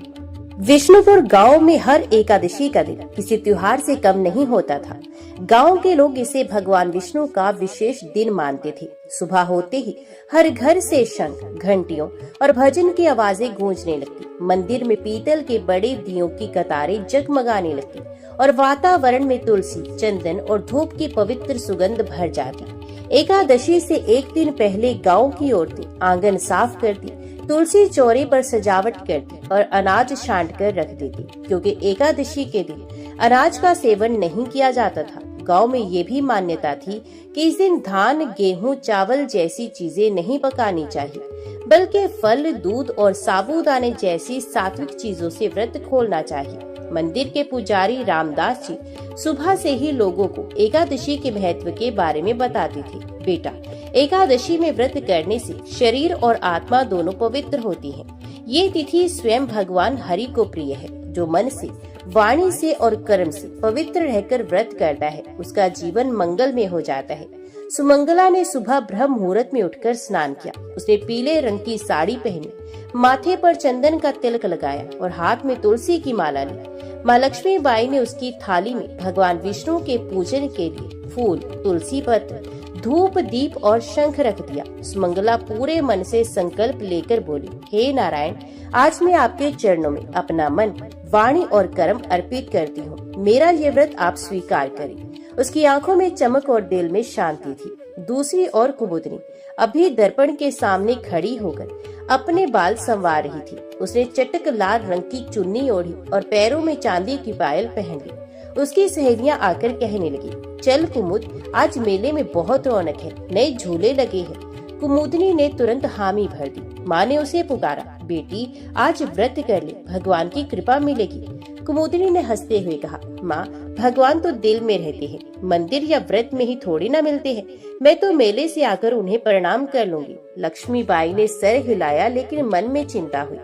विष्णुपुर गांव में हर एकादशी का दिन किसी त्योहार से कम नहीं होता था। गांव के लोग इसे भगवान विष्णु का विशेष दिन मानते थे। सुबह होते ही हर घर से शंख, घंटियों और भजन की आवाजें गूंजने लगती। मंदिर में पीतल के बड़े दियों की कतारें जगमगाने लगती और वातावरण में तुलसी, चंदन और धूप की पवित्र सुगंध भर जाती। एकादशी से एक दिन पहले गांव की औरतें आंगन साफ करती, तुलसी चौरे पर सजावट करती और अनाज छांट कर रख देती, क्योंकि एकादशी के दिन अनाज का सेवन नहीं किया जाता था। गांव में ये भी मान्यता थी कि इस दिन धान, गेहूं, चावल जैसी चीजें नहीं पकानी चाहिए, बल्कि फल, दूध और साबूदाने जैसी सात्विक चीजों से व्रत खोलना चाहिए। मंदिर के पुजारी रामदास जी सुबह से ही लोगों को एकादशी के महत्व के बारे में बताते थे। बेटा, एकादशी में व्रत करने से शरीर और आत्मा दोनों पवित्र होती हैं। ये तिथि स्वयं भगवान हरि को प्रिय है। जो मन से, वाणी से और कर्म से पवित्र रहकर व्रत करता है, उसका जीवन मंगल में हो जाता है। सुमंगला ने सुबह ब्रह्म मुहूर्त में उठकर स्नान किया। उसने पीले रंग की साड़ी पहनी, माथे पर चंदन का तिलक लगाया और हाथ में तुलसी की माला ली। माँ लक्ष्मी बाई ने उसकी थाली में भगवान विष्णु के पूजन के लिए फूल, तुलसी पत्र, धूप, दीप और शंख रख दिया। सुमंगला पूरे मन से संकल्प लेकर बोली, हे नारायण, आज मैं आपके चरणों में अपना मन, वाणी और कर्म अर्पित करती हूँ। मेरा ये व्रत आप स्वीकार करें। उसकी आंखों में चमक और दिल में शांति थी। दूसरी ओर कुमुदनी अभी दर्पण के सामने खड़ी होकर अपने बाल संवार रही थी। उसने चटक लाल रंग की चुन्नी ओढ़ी और पैरों में चांदी की पायल पहन ली। उसकी सहेलियां आकर कहने लगी, चल कुमुद, आज मेले में बहुत रौनक है, नए झूले लगे हैं। कुमुदनी ने तुरंत हामी भर दी। माँ ने उसे पुकारा, बेटी आज व्रत कर ले, भगवान की कृपा मिलेगी। कुमुदनी ने हंसते हुए कहा, माँ, भगवान तो दिल में रहते हैं, मंदिर या व्रत में ही थोड़ी ना मिलते हैं। मैं तो मेले से आकर उन्हें प्रणाम कर लूंगी। लक्ष्मी बाई ने सर हिलाया, लेकिन मन में चिंता हुई।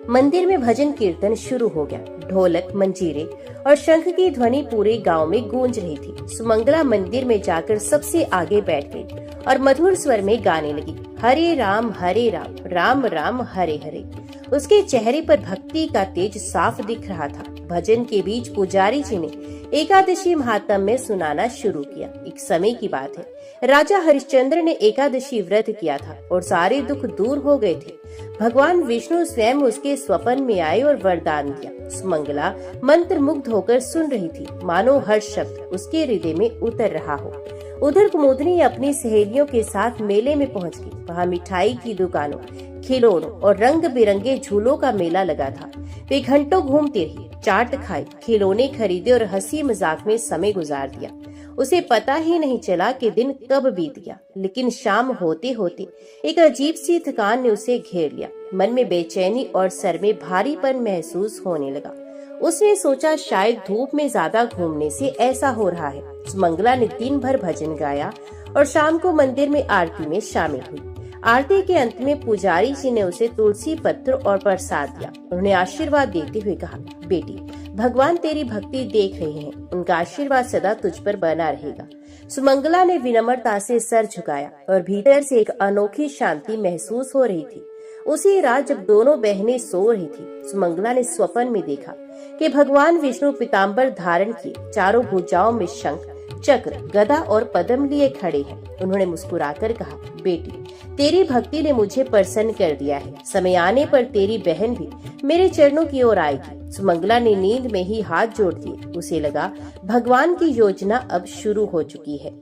मंदिर में भजन कीर्तन शुरू हो गया। ढोलक, मंजीरे और शंख की ध्वनि पूरे गांव में गूंज रही थी। सुमंगला मंदिर में जाकर सबसे आगे बैठ गई और मधुर स्वर में गाने लगी, हरे राम राम राम हरे हरे। उसके चेहरे पर भक्ति का तेज साफ दिख रहा था। भजन के बीच पुजारी जी ने एकादशी महात्म्य सुनाना शुरू किया। एक समय की बात है, राजा हरिश्चंद्र ने एकादशी व्रत किया था और सारे दुख दूर हो गए थे। भगवान विष्णु स्वयं उसके स्वप्न में आए और वरदान दिया। सुमंगला मंत्र मुग्ध होकर सुन रही थी, मानो हर शब्द उसके हृदय में उतर रहा हो। उधर कुमुदनी अपनी सहेलियों के साथ मेले में पहुंच गई। वहाँ मिठाई की दुकानों, खिलौनों और रंग बिरंगे झूलों का मेला लगा था। वे घंटों घूमती रही, चाट खाई, खिलौने खरीदे और हंसी मजाक में समय गुजार दिया। उसे पता ही नहीं चला कि दिन कब बीत गया। लेकिन शाम होते होते एक अजीब सी थकान ने उसे घेर लिया। मन में बेचैनी और सर में भारीपन महसूस होने लगा। उसने सोचा शायद धूप में ज्यादा घूमने से ऐसा हो रहा है। सुमंगला ने दिन भर भजन गाया और शाम को मंदिर में आरती में शामिल हुई। आरती के अंत में पुजारी जी ने उसे तुलसी पत्र और प्रसाद दिया। उन्होंने आशीर्वाद देते हुए कहा, बेटी, भगवान तेरी भक्ति देख रहे हैं, उनका आशीर्वाद सदा तुझ पर बना रहेगा। सुमंगला ने विनम्रता से सर झुकाया और भीतर से एक अनोखी शांति महसूस हो रही थी। उसी रात जब दोनों बहनें सो रही थी, सुमंगला ने स्वप्न में देखा कि भगवान विष्णु पीताम्बर धारण किए, चारों भुजाओं में शंख, चक्र, गदा और पद्म लिए खड़े हैं। उन्होंने मुस्कुराकर कहा, बेटी, तेरी भक्ति ने मुझे प्रसन्न कर दिया है। समय आने पर तेरी बहन भी मेरे चरणों की ओर आएगी। सुमंगला ने नींद में ही हाथ जोड़ दिए। उसे लगा भगवान की योजना अब शुरू हो चुकी है।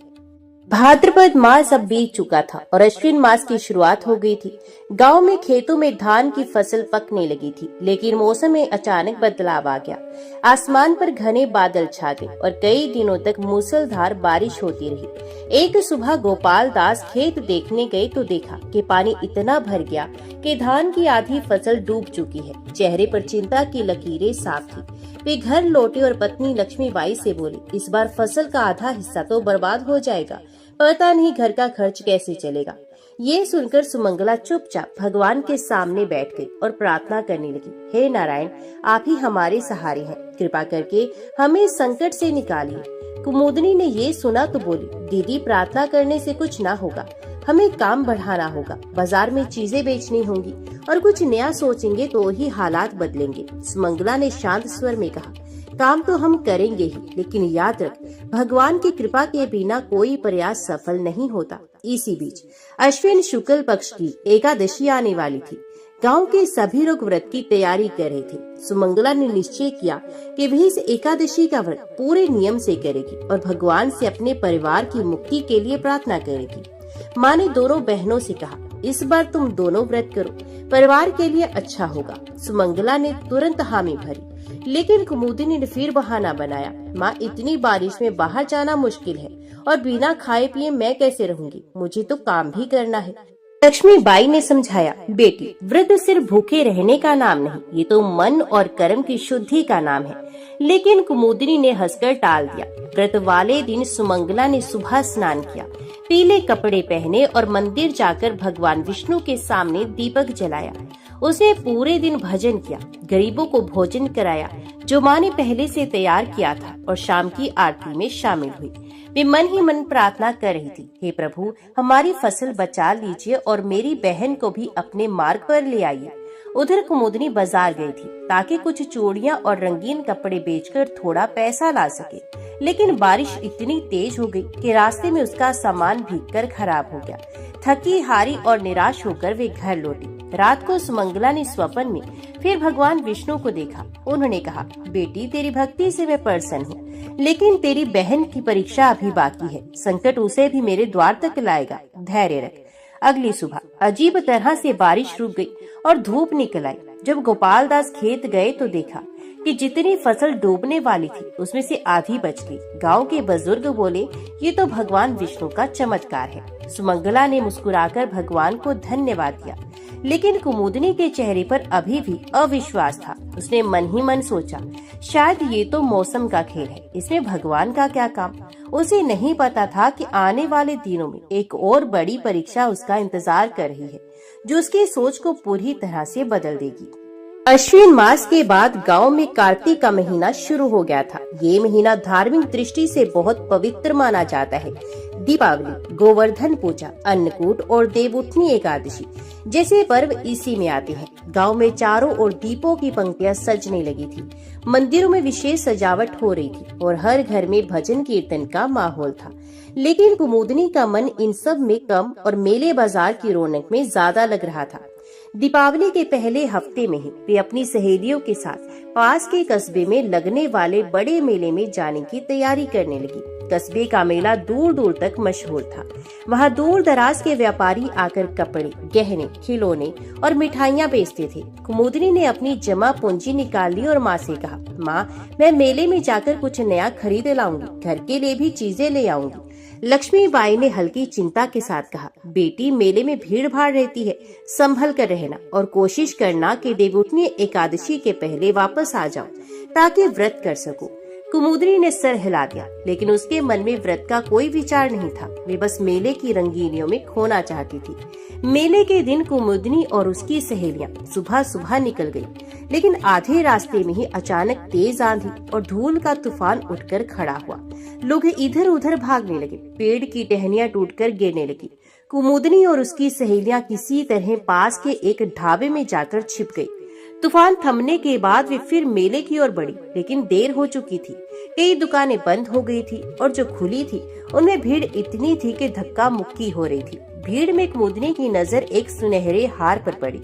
भाद्रपद मास अब बीत चुका था और अश्विन मास की शुरुआत हो गई थी। गांव में खेतों में धान की फसल पकने लगी थी, लेकिन मौसम में अचानक बदलाव आ गया। आसमान पर घने बादल छा गए और कई दिनों तक मूसलधार बारिश होती रही। एक सुबह गोपाल दास खेत देखने गए तो देखा कि पानी इतना भर गया कि धान की आधी फसल डूब चुकी है। चेहरे पर चिंता की लकीरें साफ थी। वे घर लौटे और पत्नी लक्ष्मीबाई से बोले, इस बार फसल का आधा हिस्सा तो बर्बाद हो जाएगा। पता नहीं घर का खर्च कैसे चलेगा। ये सुनकर सुमंगला चुपचाप भगवान के सामने बैठ गई और प्रार्थना करने लगी, हे नारायण, आप ही हमारे सहारे हैं, कृपा करके हमें इस संकट से निकालिए। कुमुदनी ने ये सुना तो बोली, दीदी प्रार्थना करने से कुछ ना होगा, हमें काम बढ़ाना होगा, बाजार में चीजें बेचनी होंगी और कुछ नया सोचेंगे तो ही हालात बदलेंगे। सुमंगला ने शांत स्वर में कहा, काम तो हम करेंगे ही, लेकिन याद रख, भगवान की कृपा के बिना कोई प्रयास सफल नहीं होता। इसी बीच अश्विन शुक्ल पक्ष की एकादशी आने वाली थी। गांव के सभी लोग व्रत की तैयारी कर रहे थे। सुमंगला ने निश्चय किया कि वह इस एकादशी का व्रत पूरे नियम से करेगी और भगवान से अपने परिवार की मुक्ति के लिए प्रार्थना करेगी। माँ ने दोनों बहनों से कहा, इस बार तुम दोनों व्रत करो, परिवार के लिए अच्छा होगा। सुमंगला ने तुरंत हामी भरी, लेकिन कुमुदिनी ने फिर बहाना बनाया, माँ इतनी बारिश में बाहर जाना मुश्किल है और बिना खाए पिए मैं कैसे रहूंगी, मुझे तो काम भी करना है। लक्ष्मी बाई ने समझाया, बेटी व्रत सिर्फ भूखे रहने का नाम नहीं, ये तो मन और कर्म की शुद्धि का नाम है। लेकिन कुमुदिनी ने हंसकर टाल दिया। व्रत वाले दिन सुमंगला ने सुबह स्नान किया, पीले कपड़े पहने और मंदिर जाकर भगवान विष्णु के सामने दीपक जलाया। उसने पूरे दिन भजन किया, गरीबों को भोजन कराया जो माँ ने पहले से तैयार किया था, और शाम की आरती में शामिल हुई। वे मन ही मन प्रार्थना कर रही थी, हे प्रभु, हमारी फसल बचा लीजिए और मेरी बहन को भी अपने मार्ग पर ले आइए। उधर कुमुदनी बाजार गई थी ताकि कुछ चूड़ियां और रंगीन कपड़े बेचकर थोड़ा पैसा ला सके, लेकिन बारिश इतनी तेज हो गई कि रास्ते में उसका सामान भीगकर खराब हो गया। थकी हारी और निराश होकर वे घर लौटी। रात को सुमंगला ने स्वप्न में फिर भगवान विष्णु को देखा। उन्होंने कहा, बेटी तेरी भक्ति से मैं प्रसन्न हूँ, लेकिन तेरी बहन की परीक्षा अभी बाकी है, संकट उसे भी मेरे द्वार तक लाएगा, धैर्य रख। अगली सुबह अजीब तरह से बारिश रुक गई और धूप निकल आई। जब गोपाल दास खेत गए तो देखा कि जितनी फसल डूबने वाली थी उसमें से आधी बच गई। गांव के बुजुर्ग बोले, ये तो भगवान विष्णु का चमत्कार है। सुमंगला ने मुस्कुराकर भगवान को धन्यवाद दिया, लेकिन कुमुदनी के चेहरे पर अभी भी अविश्वास था। उसने मन ही मन सोचा, शायद ये तो मौसम का खेल है, इसमें भगवान का क्या काम। उसे नहीं पता था कि आने वाले दिनों में एक और बड़ी परीक्षा उसका इंतजार कर रही है, जो उसकी सोच को पूरी तरह से बदल देगी। अश्विन मास के बाद गांव में कार्तिक का महीना शुरू हो गया था। ये महीना धार्मिक दृष्टि से बहुत पवित्र माना जाता है। दीपावली, गोवर्धन पूजा, अन्नकूट और देवउठनी एकादशी जैसे पर्व इसी में आते हैं। गांव में चारों ओर दीपों की पंक्तियां सजने लगी थी, मंदिरों में विशेष सजावट हो रही थी और हर घर में भजन कीर्तन का माहौल था। लेकिन कुमुदनी का मन इन सब में कम और मेले बाजार की रौनक में ज्यादा लग रहा था। दीपावली के पहले हफ्ते में ही वे अपनी सहेलियों के साथ पास के कस्बे में लगने वाले बड़े मेले में जाने की तैयारी करने लगी। कस्बे का मेला दूर दूर तक मशहूर था। वहाँ दूर दराज के व्यापारी आकर कपड़े, गहने, खिलौने और मिठाइयाँ बेचते थे। कुमुदनी ने अपनी जमा पूंजी निकाल ली और माँ से कहा, माँ मैं मेले में जाकर कुछ नया खरीद लाऊंगी, घर के लिए भी चीजें ले आऊंगी। लक्ष्मी बाई ने हल्की चिंता के साथ कहा, बेटी मेले में भीड़ भाड़ रहती है, संभल कर रहना और कोशिश करना कि देवउठनी एकादशी के पहले वापस आ जाओ ताकि व्रत कर सको। कुमुदनी ने सर हिला दिया, लेकिन उसके मन में व्रत का कोई विचार नहीं था। वे बस मेले की रंगीनियों में खोना चाहती थी। मेले के दिन कुमुदनी और उसकी सहेलियां सुबह सुबह निकल गई, लेकिन आधे रास्ते में ही अचानक तेज आंधी और धूल का तूफान उठकर खड़ा हुआ। लोग इधर उधर भागने लगे, पेड़ की टहनियां टूटकर गिरने लगी। कुमुदनी और उसकी सहेलियां किसी तरह पास के एक ढाबे में जाकर छिप गई। तूफान थमने के बाद वे फिर मेले की ओर बढ़ी, लेकिन देर हो चुकी थी। कई दुकानें बंद हो गई थी और जो खुली थी उनमें भीड़ इतनी थी कि धक्का मुक्की हो रही थी। भीड़ में कुमुदनी की नजर एक सुनहरे हार पर पड़ी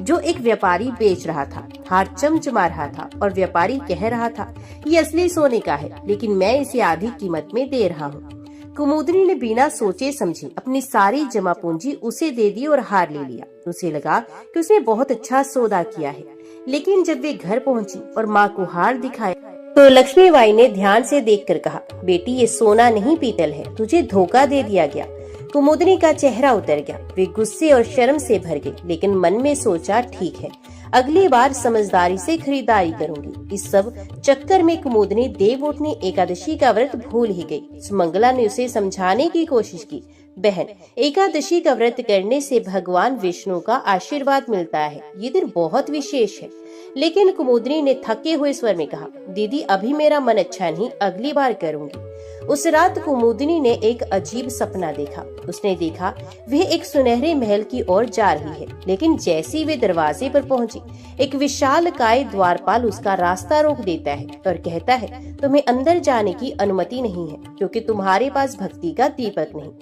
जो एक व्यापारी बेच रहा था। हार चमचमा रहा था और व्यापारी कह रहा था, ये असली सोने का है, लेकिन मैं इसे आधी कीमत में दे रहा हूँ। कुमुदनी ने बिना सोचे समझे अपनी सारी जमा पूंजी उसे दे दी और हार ले लिया। उसे लगा कि उसने बहुत अच्छा सौदा किया है, लेकिन जब वे घर पहुंची और माँ को हार दिखाया तो लक्ष्मी बाई ने ध्यान से देखकर कहा, बेटी ये सोना नहीं पीतल है, तुझे धोखा दे दिया गया। कुमुदनी का चेहरा उतर गया। वे गुस्से और शर्म से भर गई, लेकिन मन में सोचा, ठीक है, अगली बार समझदारी से खरीदारी करूंगी। इस सब चक्कर में कुमुदनी देवउठनी एकादशी का व्रत भूल ही गई। सुमंगला ने उसे समझाने की कोशिश की, बहन, एकादशी का व्रत करने से भगवान विष्णु का आशीर्वाद मिलता है, ये दिन बहुत विशेष है। लेकिन कुमुदनी ने थके हुए स्वर में कहा, दीदी अभी मेरा मन अच्छा नहीं, अगली बार करूंगी। उस रात कुमुदनी ने एक अजीब सपना देखा। उसने देखा वह एक सुनहरे महल की ओर जा रही है, लेकिन जैसी वे दरवाजे पर पहुंची, एक विशालकाय द्वारपाल उसका रास्ता रोक देता है और कहता है, तुम्हें अंदर जाने की अनुमति नहीं है, क्योंकि तुम्हारे पास भक्ति का दीपक नहीं।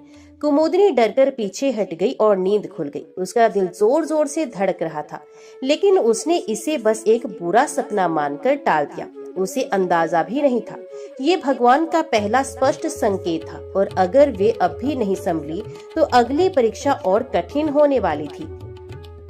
कुमुदनी डरकर पीछे हट गई और नींद खुल गई। उसका दिल जोर जोर से धड़क रहा था, लेकिन उसने इसे बस एक बुरा सपना मानकर टाल दिया। उसे अंदाजा भी नहीं था ये भगवान का पहला स्पष्ट संकेत था, और अगर वे अब भी नहीं संभली तो अगली परीक्षा और कठिन होने वाली थी।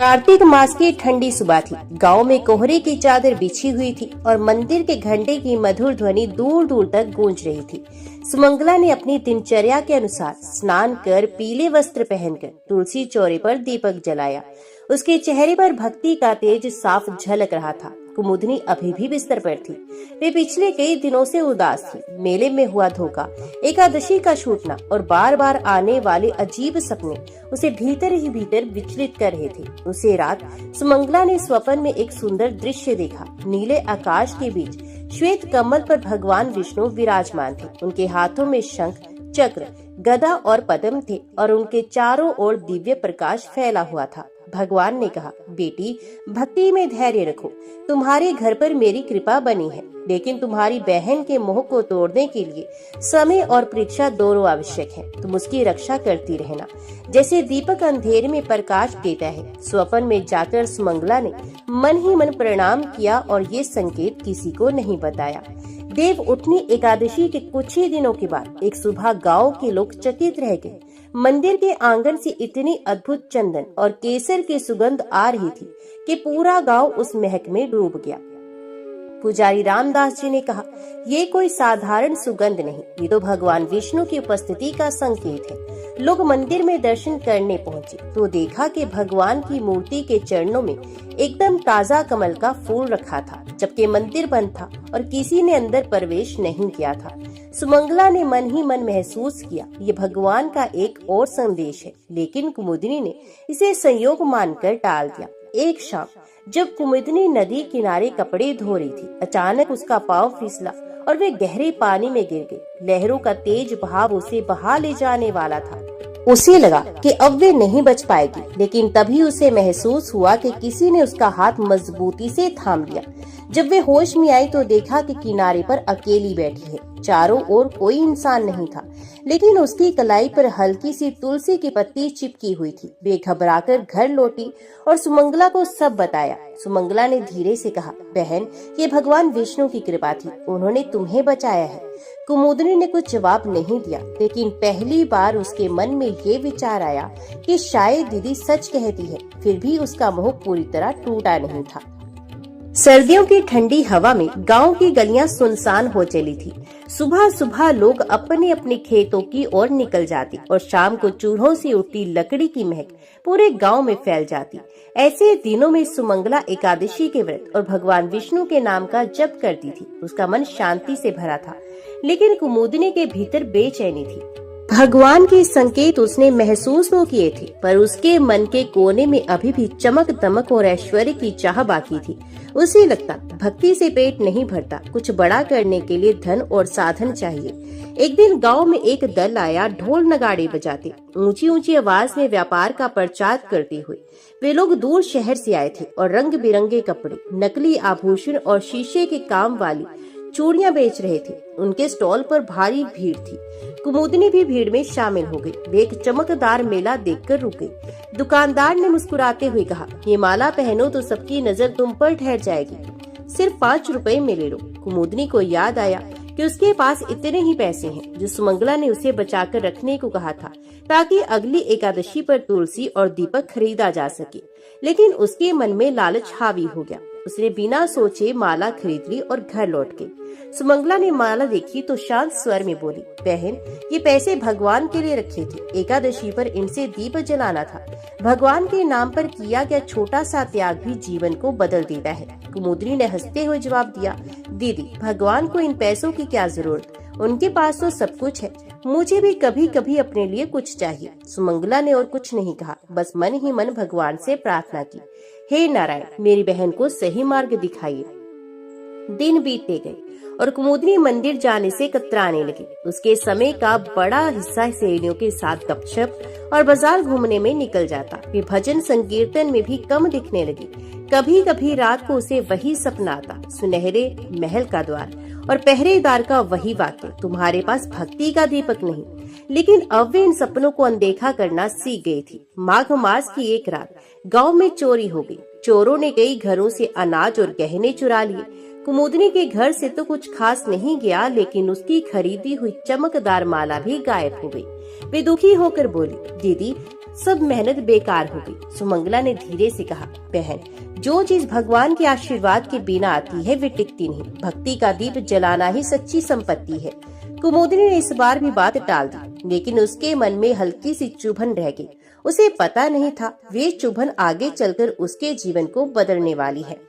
कार्तिक मास की ठंडी सुबह थी। गांव में कोहरे की चादर बिछी हुई थी और मंदिर के घंटे की मधुर ध्वनि दूर दूर तक गूंज रही थी। सुमंगला ने अपनी दिनचर्या के अनुसार स्नान कर पीले वस्त्र पहनकर तुलसी चौरे पर दीपक जलाया। उसके चेहरे पर भक्ति का तेज साफ झलक रहा था। कुमुदनी अभी भी बिस्तर पर थी। वे पिछले कई दिनों से उदास थी। मेले में हुआ धोखा, एकादशी का छूटना और बार बार आने वाले अजीब सपने उसे भीतर ही भीतर विचलित कर रहे थे। उसे रात सुमंगला ने स्वप्न में एक सुंदर दृश्य देखा। नीले आकाश के बीच श्वेत कमल पर भगवान विष्णु विराजमान थे। उनके हाथों में शंख, चक्र, गदा और पद्म थे और उनके चारों ओर दिव्य प्रकाश फैला हुआ था। भगवान ने कहा, बेटी, भक्ति में धैर्य रखो। तुम्हारे घर पर मेरी कृपा बनी है, लेकिन तुम्हारी बहन के मोह को तोड़ने के लिए समय और परीक्षा दोनों आवश्यक है। तुम उसकी रक्षा करती रहना, जैसे दीपक अंधेरे में प्रकाश देता है। स्वप्न में जाकर सुमंगला ने मन ही मन प्रणाम किया और ये संकेत किसी को नहीं बताया। देव उठनी एकादशी के कुछ ही दिनों के बाद एक सुबह गांव के लोग चकित रह गए। मंदिर के आंगन से इतनी अद्भुत चंदन और केसर की सुगंध आ रही थी कि पूरा गांव उस महक में डूब गया। पुजारी रामदास जी ने कहा, ये कोई साधारण सुगंध नहीं, ये तो भगवान विष्णु की उपस्थिति का संकेत है। लोग मंदिर में दर्शन करने पहुंचे तो देखा कि भगवान की मूर्ति के चरणों में एकदम ताजा कमल का फूल रखा था, जबकि मंदिर बंद था और किसी ने अंदर प्रवेश नहीं किया था। सुमंगला ने मन ही मन महसूस किया, ये भगवान का एक और संदेश है, लेकिन कुमुदनी ने इसे संयोग मानकर टाल दिया। एक शाम जब कुमुदनी नदी किनारे कपड़े धो रही थी, अचानक उसका पांव फिसला और वे गहरे पानी में गिर गई। लहरों का तेज बहाव उसे बहा ले जाने वाला था। उसे लगा कि अब वे नहीं बच पाएगी, लेकिन तभी उसे महसूस हुआ कि किसी ने उसका हाथ मजबूती से थाम लिया। जब वे होश में आई तो देखा कि किनारे पर अकेली बैठी है। चारों ओर कोई इंसान नहीं था, लेकिन उसकी कलाई पर हल्की सी तुलसी की पत्ती चिपकी हुई थी। वे घबराकर घर लौटी और सुमंगला को सब बताया। सुमंगला ने धीरे से कहा, बहन, ये भगवान विष्णु की कृपा थी, उन्होंने तुम्हें बचाया है। कुमुदनी ने कुछ जवाब नहीं दिया, लेकिन पहली बार उसके मन में ये विचार आया कि शायद दीदी सच कहती है। फिर भी उसका मोह पूरी तरह टूटा नहीं था। सर्दियों की ठंडी हवा में गांव की गलियां सुनसान हो चली थी। सुबह सुबह लोग अपने अपने खेतों की ओर निकल जाते और शाम को चूल्हों से उठती लकड़ी की महक पूरे गांव में फैल जाती। ऐसे दिनों में सुमंगला एकादशी के व्रत और भगवान विष्णु के नाम का जप करती थी। उसका मन शांति से भरा था, लेकिन कुमुदनी के भीतर बेचैनी थी। भगवान के संकेत उसने महसूस तो किए थे, पर उसके मन के कोने में अभी भी चमक दमक और ऐश्वर्य की चाह बाकी थी। उसे लगता भक्ति से पेट नहीं भरता, कुछ बड़ा करने के लिए धन और साधन चाहिए। एक दिन गांव में एक दल आया, ढोल नगाड़े बजाते, ऊंची ऊंची आवाज में व्यापार का प्रचार करते हुए। वे लोग दूर शहर से आए थे और रंग बिरंगे कपड़े, नकली आभूषण और शीशे के काम वाली चूड़ियां बेच रहे थे। उनके स्टॉल पर भारी भीड़ थी। कुमुदनी भी भीड़ में शामिल हो गई। वे एक चमकदार मेला देखकर रुक गई। दुकानदार ने मुस्कुराते हुए कहा, ये माला पहनो तो सबकी नजर तुम पर ठहर जाएगी, सिर्फ 5 रुपए में ले लो। कुमुदनी को याद आया कि उसके पास इतने ही पैसे हैं जो सुमंगला ने उसे बचाकर रखने को कहा था, ताकि अगली एकादशी पर तुलसी और दीपक खरीदा जा सके। लेकिन उसके मन में लालच हावी हो गया। उसने बिना सोचे माला खरीद ली और घर लौट गई। सुमंगला ने माला देखी तो शांत स्वर में बोली, बहन, ये पैसे भगवान के लिए रखे थे। एकादशी पर इनसे दीप जलाना था। भगवान के नाम पर किया गया छोटा सा त्याग भी जीवन को बदल देता है। कुमुदनी ने हंसते हुए जवाब दिया, दीदी, भगवान को इन पैसों की क्या जरूरत, उनके पास तो सब कुछ है। मुझे भी कभी कभी अपने लिए कुछ चाहिए। सुमंगला ने और कुछ नहीं कहा, बस मन ही मन भगवान से प्रार्थना की, हे नारायण, मेरी बहन को सही मार्ग दिखाइए। दिन बीतते गए और कुमुदनी मंदिर जाने से कतराने लगी। उसके समय का बड़ा हिस्सा सहेलियों के साथ गपशप और बाजार घूमने में निकल जाता। वे भजन संकीर्तन में भी कम दिखने लगी। कभी कभी रात को उसे वही सपना आता, सुनहरे महल का द्वार और पहरेदार का वही वाक्य, तुम्हारे पास भक्ति का दीपक नहीं। लेकिन अब वे इन सपनों को अनदेखा करना सीख गई थी। माघ मास की एक रात गांव में चोरी हो गई। चोरों ने कई घरों से अनाज और गहने चुरा लिए। कुमुदनी के घर से तो कुछ खास नहीं गया, लेकिन उसकी खरीदी हुई चमकदार माला भी गायब हो गई। वे दुखी होकर बोली, दीदी, सब मेहनत बेकार हो गई। सुमंगला ने धीरे से कहा, बहन, जो चीज भगवान के आशीर्वाद के बिना आती है वे टिकती नहीं। भक्ति का दीप जलाना ही सच्ची संपत्ति है। कुमुदनी ने इस बार भी बात टाल दी, लेकिन उसके मन में हल्की सी चुभन रह गई। उसे पता नहीं था वे चुभन आगे चलकर उसके जीवन को बदलने वाली है।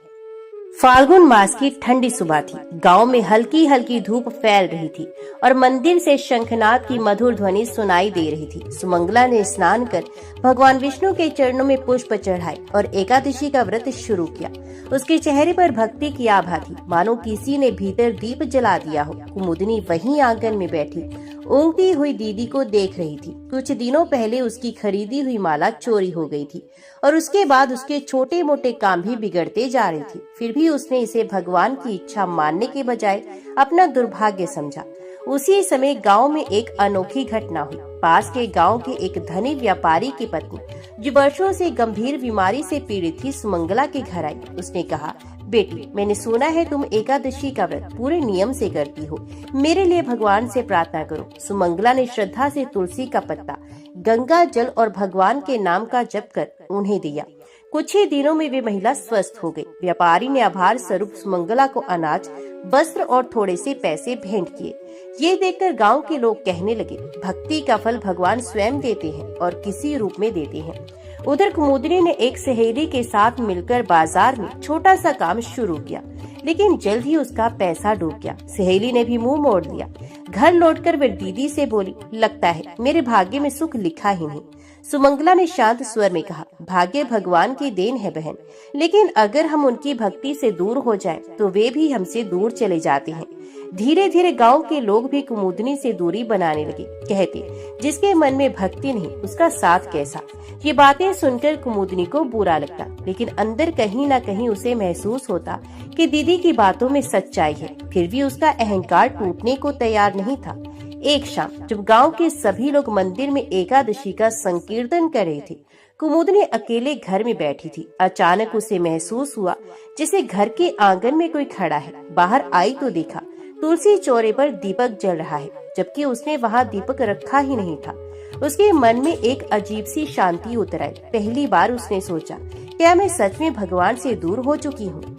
फाल्गुन मास की ठंडी सुबह थी। गांव में हल्की हल्की धूप फैल रही थी और मंदिर से शंखनाद की मधुर ध्वनि सुनाई दे रही थी। सुमंगला ने स्नान कर भगवान विष्णु के चरणों में पुष्प चढ़ाए और एकादशी का व्रत शुरू किया। उसके चेहरे पर भक्ति की आभा थी, मानो किसी ने भीतर दीप जला दिया हो। कुमुदनी वहीं आंगन में बैठी ऊँघती हुई दीदी को देख रही थी। कुछ दिनों पहले उसकी खरीदी हुई माला चोरी हो गई थी और उसके बाद उसके छोटे मोटे काम भी बिगड़ते जा रहे थे। फिर भी उसने इसे भगवान की इच्छा मानने के बजाय अपना दुर्भाग्य समझा। उसी समय गांव में एक अनोखी घटना हुई। पास के गांव के एक धनी व्यापारी की पत्नी, जो वर्षों से गंभीर बीमारी से पीड़ित थी, सुमंगला के घर आई। उसने कहा, बेटी, मैंने सुना है तुम एकादशी का व्रत पूरे नियम से करती हो। मेरे लिए भगवान से प्रार्थना करो। सुमंगला ने श्रद्धा से तुलसी का पत्ता, गंगा जल और भगवान के नाम का जप कर उन्हें दिया। कुछ ही दिनों में वे महिला स्वस्थ हो गई। व्यापारी ने आभार स्वरूप सुमंगला को अनाज, वस्त्र और थोड़े से पैसे भेंट किए। ये देखकर गांव के लोग कहने लगे, भक्ति का फल भगवान स्वयं देते हैं और किसी रूप में देते हैं। उधर कुमुदनी ने एक सहेली के साथ मिलकर बाजार में छोटा सा काम शुरू किया, लेकिन जल्द ही उसका पैसा डूब गया। सहेली ने भी मुंह मोड़ लिया। घर लौटकर वे दीदी से बोली, लगता है मेरे भाग्य में सुख लिखा ही नहीं। सुमंगला ने शांत स्वर में कहा, भाग्य भगवान की देन है बहन, लेकिन अगर हम उनकी भक्ति से दूर हो जाएं, तो वे भी हमसे दूर चले जाते हैं। धीरे धीरे गांव के लोग भी कुमुदनी से दूरी बनाने लगे। कहते, जिसके मन में भक्ति नहीं उसका साथ कैसा। ये बातें सुनकर कुमुदनी को बुरा लगता, लेकिन अंदर कहीं न कहीं उसे महसूस होता कि दीदी की बातों में सच्चाई है। फिर भी उसका अहंकार टूटने को तैयार नहीं था। एक शाम जब गांव के सभी लोग मंदिर में एकादशी का संकीर्तन कर रहे थे, कुमुदनी अकेले घर में बैठी थी। अचानक उसे महसूस हुआ जैसे घर के आंगन में कोई खड़ा है। बाहर आई तो देखा तुलसी चौरे पर दीपक जल रहा है, जबकि उसने वहां दीपक रखा ही नहीं था। उसके मन में एक अजीब सी शांति उतर आई। पहली बार उसने सोचा, क्या मैं सच में भगवान से दूर हो चुकी हूँ?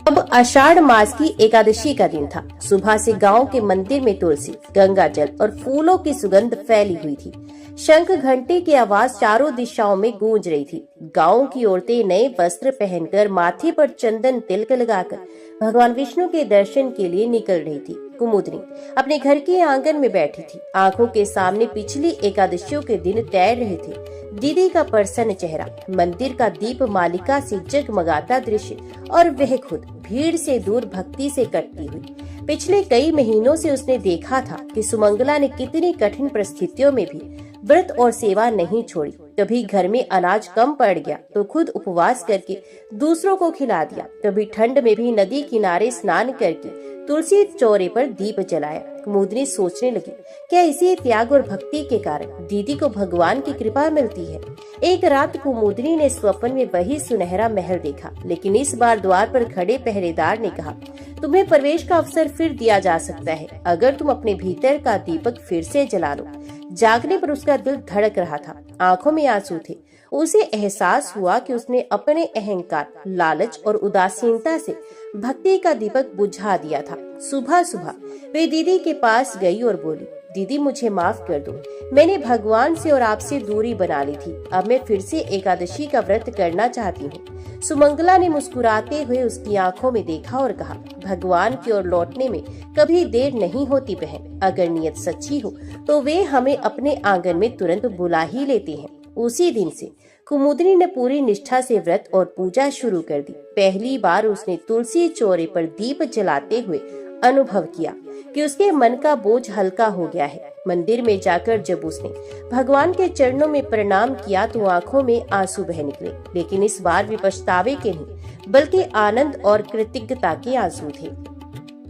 अब आषाढ़ मास की एकादशी का दिन था। सुबह से गांव के मंदिर में तुलसी, गंगा जल और फूलों की सुगंध फैली हुई थी। शंख घंटे की आवाज चारों दिशाओं में गूंज रही थी। गांव की औरतें नए वस्त्र पहनकर, माथे पर चंदन तिलक लगाकर भगवान विष्णु के दर्शन के लिए निकल रही थी। कुमुदनी अपने घर के आंगन में बैठी थी। आंखों के सामने पिछली एकादशियों के दिन तैर रहे थे। दीदी का प्रसन्न चेहरा, मंदिर का दीप मालिका से जगमगाता दृश्य और वह खुद भीड़ से दूर भक्ति से कटती हुई। पिछले कई महीनों से उसने देखा था कि सुमंगला ने कितनी कठिन परिस्थितियों में भी व्रत और सेवा नहीं छोड़ी। कभी घर में अनाज कम पड़ गया तो खुद उपवास करके दूसरों को खिला दिया। कभी ठंड में भी नदी किनारे स्नान करके तुलसी चौरे पर दीप जलाया। कुमुदनी सोचने लगी, क्या इसी त्याग और भक्ति के कारण दीदी को भगवान की कृपा मिलती है। एक रात कुमुदनी ने स्वप्न में वही सुनहरा महल देखा, लेकिन इस बार द्वार पर खड़े पहरेदार ने कहा, तुम्हें प्रवेश का अवसर फिर दिया जा सकता है, अगर तुम अपने भीतर का दीपक फिर से जला लो। जागने पर उसका दिल धड़क रहा था, आंखों में आंसू थे। उसे एहसास हुआ कि उसने अपने अहंकार, लालच और उदासीनता से भक्ति का दीपक बुझा दिया था। सुबह सुबह वे दीदी के पास गई और बोली, दीदी मुझे माफ कर दो, मैंने भगवान से और आपसे दूरी बना ली थी। अब मैं फिर से एकादशी का व्रत करना चाहती हूँ। सुमंगला ने मुस्कुराते हुए उसकी आंखों में देखा और कहा, भगवान की ओर लौटने में कभी देर नहीं होती बहन। अगर नियत सच्ची हो तो वे हमें अपने आंगन में तुरंत बुला ही लेते हैं। उसी दिन से कुमुदनी ने पूरी निष्ठा से व्रत और पूजा शुरू कर दी। पहली बार उसने तुलसी चौरे पर दीप जलाते हुए अनुभव किया कि उसके मन का बोझ हल्का हो गया है। मंदिर में जाकर जब उसने भगवान के चरणों में प्रणाम किया तो आंखों में आंसू बह निकले, लेकिन इस बार वे पछतावे के नहीं बल्कि आनंद और कृतज्ञता के आंसू थे।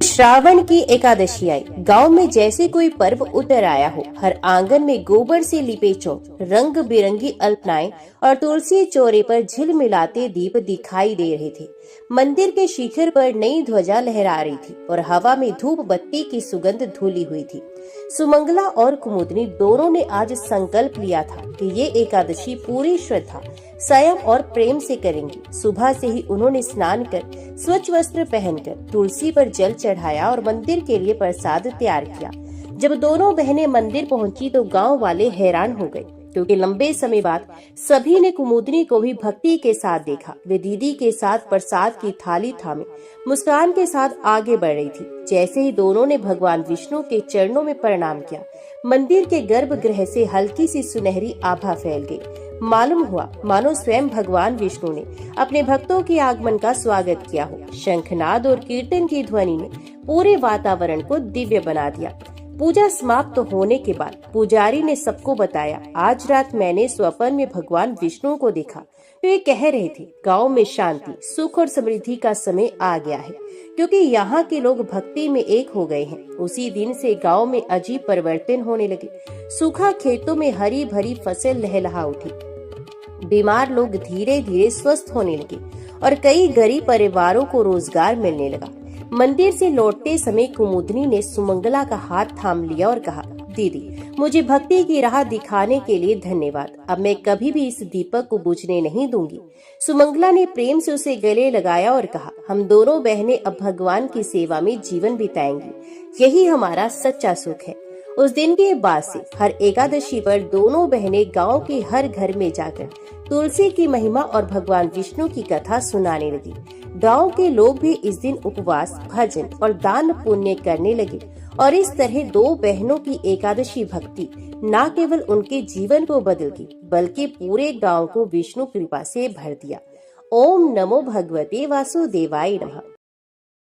श्रावण की एकादशी आई। गांव में जैसे कोई पर्व उतर आया हो। हर आंगन में गोबर से लिपे चौक, रंग बिरंगी अल्पनाएं और तुलसी चौरे पर झिलमिलाते दीप दिखाई दे रहे थे। मंदिर के शिखर पर नई ध्वजा लहरा रही थी और हवा में धूप बत्ती की सुगंध धुली हुई थी। सुमंगला और कुमुदनी दोनों ने आज संकल्प लिया था कि ये एकादशी पूरी श्रद्धा, संयम और प्रेम से करेंगी। सुबह से ही उन्होंने स्नान कर स्वच्छ वस्त्र पहनकर तुलसी पर जल चढ़ाया और मंदिर के लिए प्रसाद तैयार किया। जब दोनों बहनें मंदिर पहुंची तो गांव वाले हैरान हो गए, क्योंकि लंबे समय बाद सभी ने कुमुदनी को भी भक्ति के साथ देखा। वे दीदी के साथ प्रसाद की थाली थामे मुस्कान के साथ आगे बढ़ रही थी। जैसे ही दोनों ने भगवान विष्णु के चरणों में प्रणाम किया, मंदिर के गर्भगृह से हल्की सी सुनहरी आभा फैल गई। मालूम हुआ मानो स्वयं भगवान विष्णु ने अपने भक्तों के आगमन का स्वागत किया हो। शंखनाद और कीर्तन की ध्वनि ने पूरे वातावरण को दिव्य बना दिया। पूजा समाप्त होने के बाद पुजारी ने सबको बताया, आज रात मैंने स्वप्न में भगवान विष्णु को देखा। वे कह रहे थे, गांव में शांति, सुख और समृद्धि का समय आ गया है, क्योंकि यहाँ के लोग भक्ति में एक हो गए हैं। उसी दिन से गांव में अजीब परिवर्तन होने लगे। सूखा खेतों में हरी भरी फसल लहलहा उठी। बीमार लोग धीरे धीरे स्वस्थ होने लगे और कई गरीब परिवारों को रोजगार मिलने लगा। मंदिर से लौटते समय कुमुदनी ने सुमंगला का हाथ थाम लिया और कहा, दीदी मुझे भक्ति की राह दिखाने के लिए धन्यवाद। अब मैं कभी भी इस दीपक को बुझने नहीं दूंगी। सुमंगला ने प्रेम से उसे गले लगाया और कहा, हम दोनों बहनें अब भगवान की सेवा में जीवन बिताएंगी। यही हमारा सच्चा सुख है। उस दिन के बाद से हर एकादशी पर दोनों बहनें गांव के हर घर में जाकर तुलसी की महिमा और भगवान विष्णु की कथा सुनाने लगी। गांव के लोग भी इस दिन उपवास, भजन और दान पुण्य करने लगे और इस तरह दो बहनों की एकादशी भक्ति न केवल उनके जीवन को बदल दी बल्कि पूरे गांव को विष्णु कृपा से भर दिया। ओम नमो भगवते वासुदेवाय नमः।